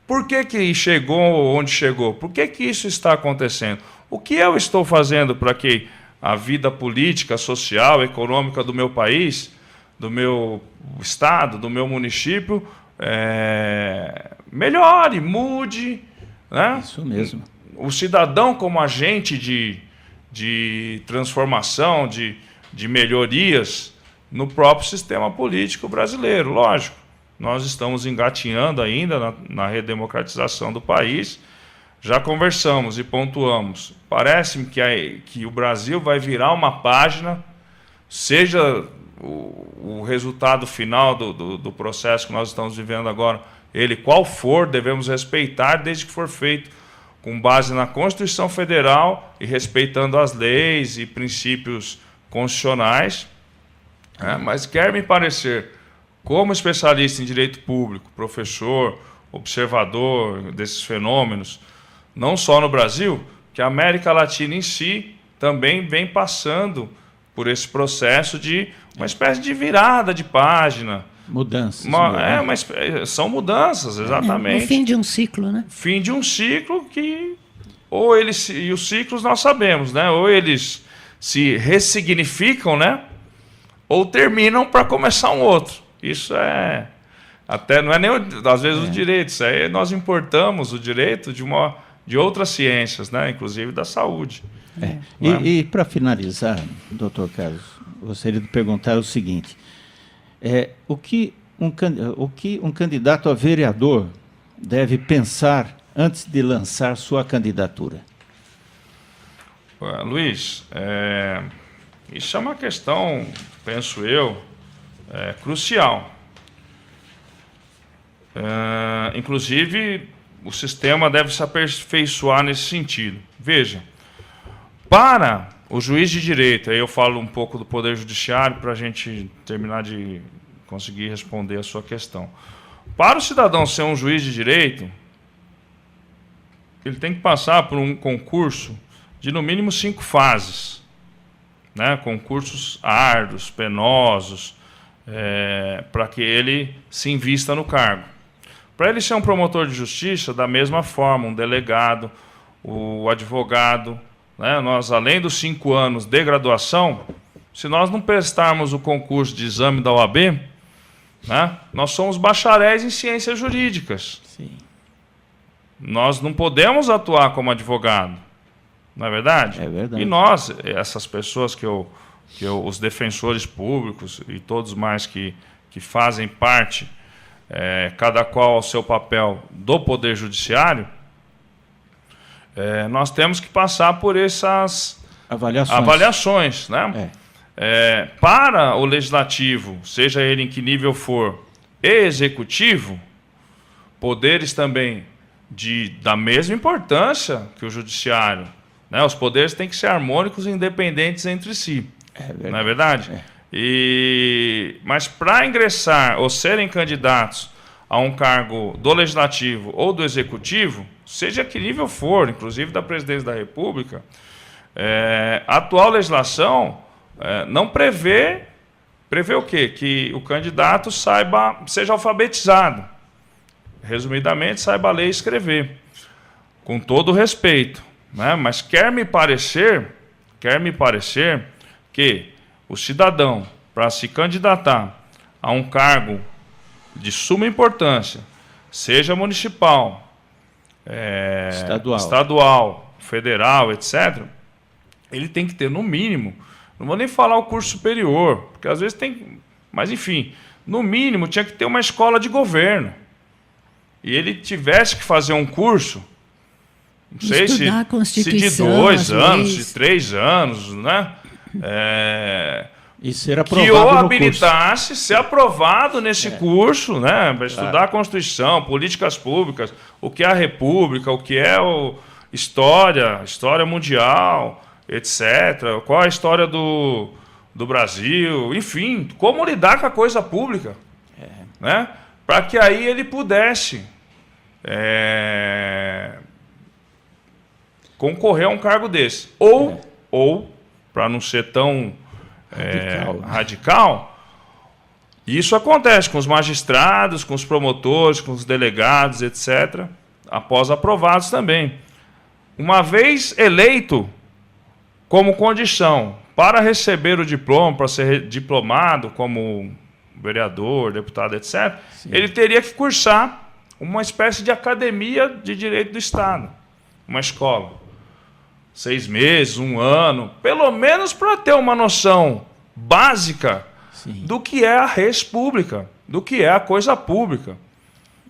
Por que chegou onde chegou? Por que isso está acontecendo? O que eu estou fazendo para que a vida política, social, econômica do meu país, do meu estado, do meu município, melhore, mude? Né? Isso mesmo. O cidadão como agente de transformação, de melhorias no próprio sistema político brasileiro. Lógico, nós estamos engatinhando ainda na redemocratização do país. Já conversamos e pontuamos. Parece-me que o Brasil vai virar uma página, seja o resultado final do processo que nós estamos vivendo agora, ele qual for, devemos respeitar, desde que for feito com base na Constituição Federal e respeitando as leis e princípios constitucionais, mas quer me parecer, como especialista em direito público, professor, observador desses fenômenos, não só no Brasil, que a América Latina em si também vem passando por esse processo de uma espécie de virada de página. Mudanças. São mudanças, exatamente. O fim de um ciclo, né? Fim de um ciclo que, e os ciclos nós sabemos, né? Ou eles se ressignificam, né? Ou terminam para começar um outro. Isso até não é nem às vezes o direito, isso aí nós importamos o direito de outras ciências, né? Inclusive da saúde. E para finalizar, doutor Carlos, gostaria de perguntar o seguinte: o que um candidato a vereador deve pensar antes de lançar sua candidatura? Luiz, isso é uma questão, penso eu, crucial. Inclusive, o sistema deve se aperfeiçoar nesse sentido. Veja, para o juiz de direito, aí eu falo um pouco do Poder Judiciário para a gente terminar de conseguir responder a sua questão. Para o cidadão ser um juiz de direito, ele tem que passar por um concurso de no mínimo 5 fases, né? Concursos árduos, penosos, para que ele se invista no cargo. Para ele ser um promotor de justiça, da mesma forma, um delegado, o advogado, né? Nós, além dos 5 anos de graduação, se nós não prestarmos o concurso de exame da OAB, né? Nós somos bacharéis em ciências jurídicas. Sim. Nós não podemos atuar como advogado, não é verdade? É verdade. E nós, essas pessoas os defensores públicos e todos mais que fazem parte, cada qual ao seu papel do Poder Judiciário, nós temos que passar por essas avaliações, né? Para o legislativo, seja ele em que nível for, e executivo, poderes também da mesma importância que o judiciário, né? Os poderes têm que ser harmônicos e independentes entre si, não é verdade? Mas para ingressar ou serem candidatos a um cargo do legislativo ou do executivo, seja que nível for, inclusive da presidência da República, a atual legislação não prevê o quê? Que o candidato seja alfabetizado. Resumidamente, saiba ler e escrever. Com todo o respeito, né? Mas quer me parecer que o cidadão, para se candidatar a um cargo de suma importância, seja municipal, estadual, federal, etc., ele tem que ter, no mínimo, não vou nem falar o curso superior, porque às vezes tem... Mas, enfim, no mínimo, tinha que ter uma escola de governo. E ele tivesse que fazer um curso, não sei se de 2 anos, de 3 anos, né? E ser aprovado que o habilitasse, ser aprovado nesse curso, né? Para estudar a Constituição, políticas públicas, o que é a República, o que é história mundial, etc. Qual é a história do Brasil, enfim, como lidar com a coisa pública, né? Para que aí ele pudesse concorrer a um cargo desse. Ou para não ser tão radical, isso acontece com os magistrados, com os promotores, com os delegados, etc., após aprovados também. Uma vez eleito, como condição para receber o diploma, para ser diplomado como vereador, deputado, etc., ele teria que cursar uma espécie de academia de direito do Estado, uma escola. 6 meses, 1 ano, pelo menos para ter uma noção básica do que é a res pública, do que é a coisa pública.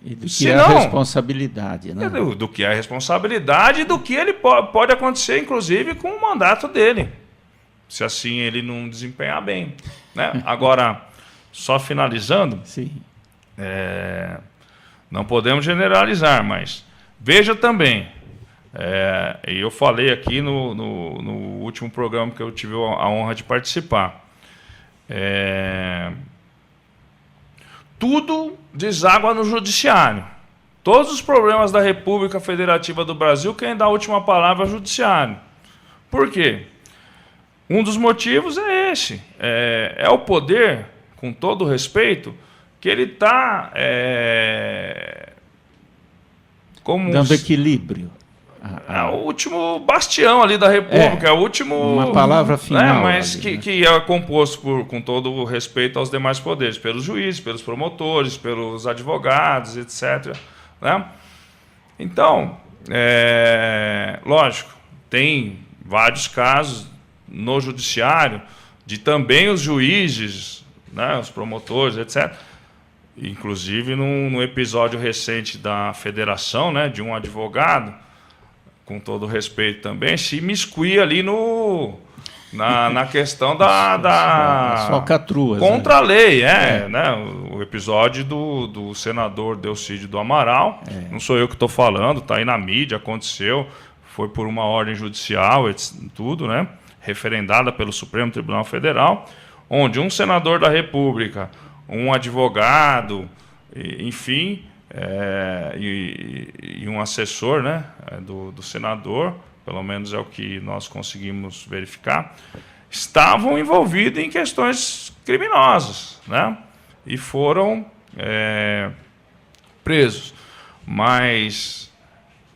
E do que é a responsabilidade, né? Do que é a responsabilidade e do que ele pode acontecer, inclusive, com o mandato dele, se assim ele não desempenhar bem, né? Agora, só finalizando, não podemos generalizar, mas veja também, e eu falei aqui no último programa que eu tive a honra de participar, tudo deságua no judiciário. Todos os problemas da República Federativa do Brasil, quem dá a última palavra é o judiciário. Por quê? Um dos motivos é esse. É o poder, com todo o respeito, que ele está como dando equilíbrio. É o último bastião ali da República, é o último... Uma palavra final. Né, mas ali, que é composto, com todo o respeito aos demais poderes, pelos juízes, pelos promotores, pelos advogados, etc. Né? Então, lógico, tem vários casos no judiciário de também os juízes, né, os promotores, etc., inclusive num episódio recente da federação, né, de um advogado, com todo o respeito também, se imiscuir ali na questão da falcatruas, contra a lei, né? O episódio do senador Delcídio do Amaral, não sou eu que estou falando, está aí na mídia, aconteceu, foi por uma ordem judicial, tudo, né? Referendada pelo Supremo Tribunal Federal, onde um senador da República, um advogado, enfim, e um assessor, né, do senador, pelo menos é o que nós conseguimos verificar, estavam envolvidos em questões criminosas, né, e foram presos. Mas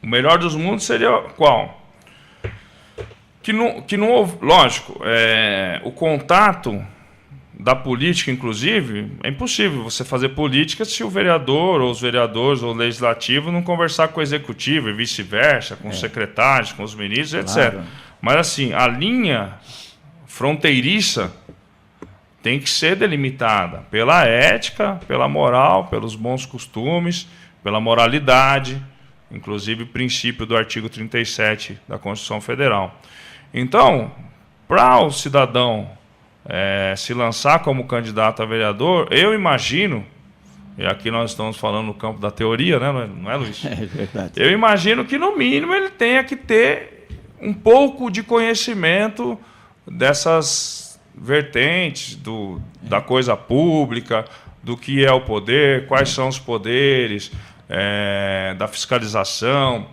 o melhor dos mundos seria qual? Que não houve, lógico, o contato da política, inclusive, é impossível você fazer política se o vereador, ou os vereadores, ou o legislativo não conversar com o executivo e vice-versa, com os secretários, com os ministros, claro. etc. Mas, assim, a linha fronteiriça tem que ser delimitada pela ética, pela moral, pelos bons costumes, pela moralidade, inclusive o princípio do artigo 37 da Constituição Federal. Então, para o cidadão se lançar como candidato a vereador, eu imagino, e aqui nós estamos falando no campo da teoria, né, não é, Luiz? É verdade. Eu imagino que, no mínimo, ele tenha que ter um pouco de conhecimento dessas vertentes da coisa pública, do que é o poder, quais são os poderes, da fiscalização,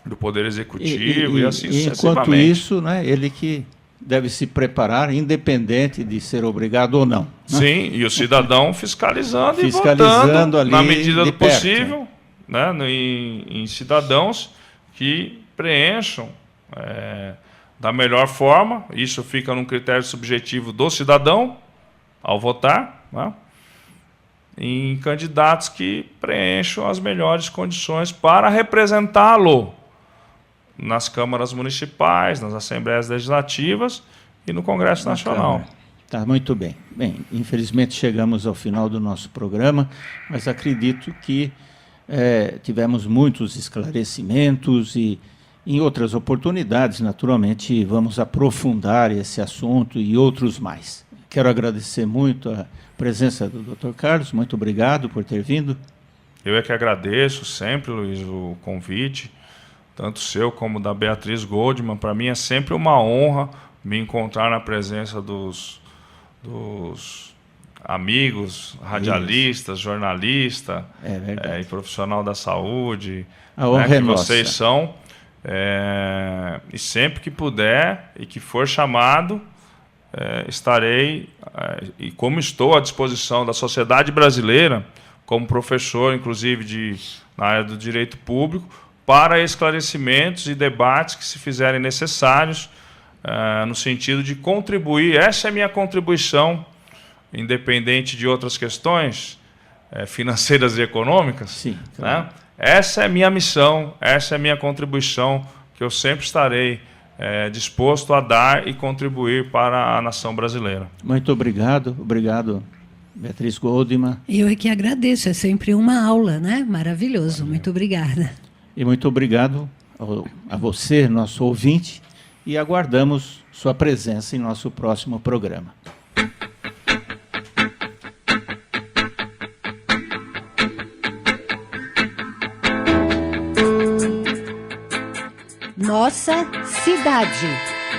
do poder executivo e assim sucessivamente. Enquanto isso, né, ele que deve se preparar, independente de ser obrigado ou não. Né? Sim, e o cidadão fiscalizando e votando ali na medida do perto, possível, né, em cidadãos que preencham da melhor forma. Isso fica num critério subjetivo do cidadão ao votar, né, em candidatos que preencham as melhores condições para representá-lo nas câmaras municipais, nas assembleias legislativas e no Congresso Nacional. Tá, muito bem. Bem, infelizmente chegamos ao final do nosso programa, mas acredito que tivemos muitos esclarecimentos e, em outras oportunidades, naturalmente, vamos aprofundar esse assunto e outros mais. Quero agradecer muito a presença do Dr. Carlos, muito obrigado por ter vindo. Eu é que agradeço sempre, Luiz, o convite, tanto seu como da Beatriz Goldman. Para mim é sempre uma honra me encontrar na presença dos amigos, radialistas, jornalistas e profissional da saúde, a honra que é vocês nossa. são. E sempre que puder e que for chamado, estarei, e como estou à disposição da sociedade brasileira, como professor, inclusive, na área do direito público, para esclarecimentos e debates que se fizerem necessários, no sentido de contribuir. Essa é a minha contribuição, independente de outras questões financeiras e econômicas. Sim, claro. Né? Essa é a minha missão, essa é a minha contribuição, que eu sempre estarei disposto a dar e contribuir para a nação brasileira. Muito obrigado. Obrigado, Beatriz Goldman. Eu é que agradeço, é sempre uma aula, né? Maravilhoso, muito obrigada. E muito obrigado a você, nosso ouvinte, e aguardamos sua presença em nosso próximo programa. Nossa Cidade,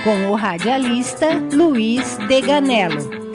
com o radialista Luiz Deganello.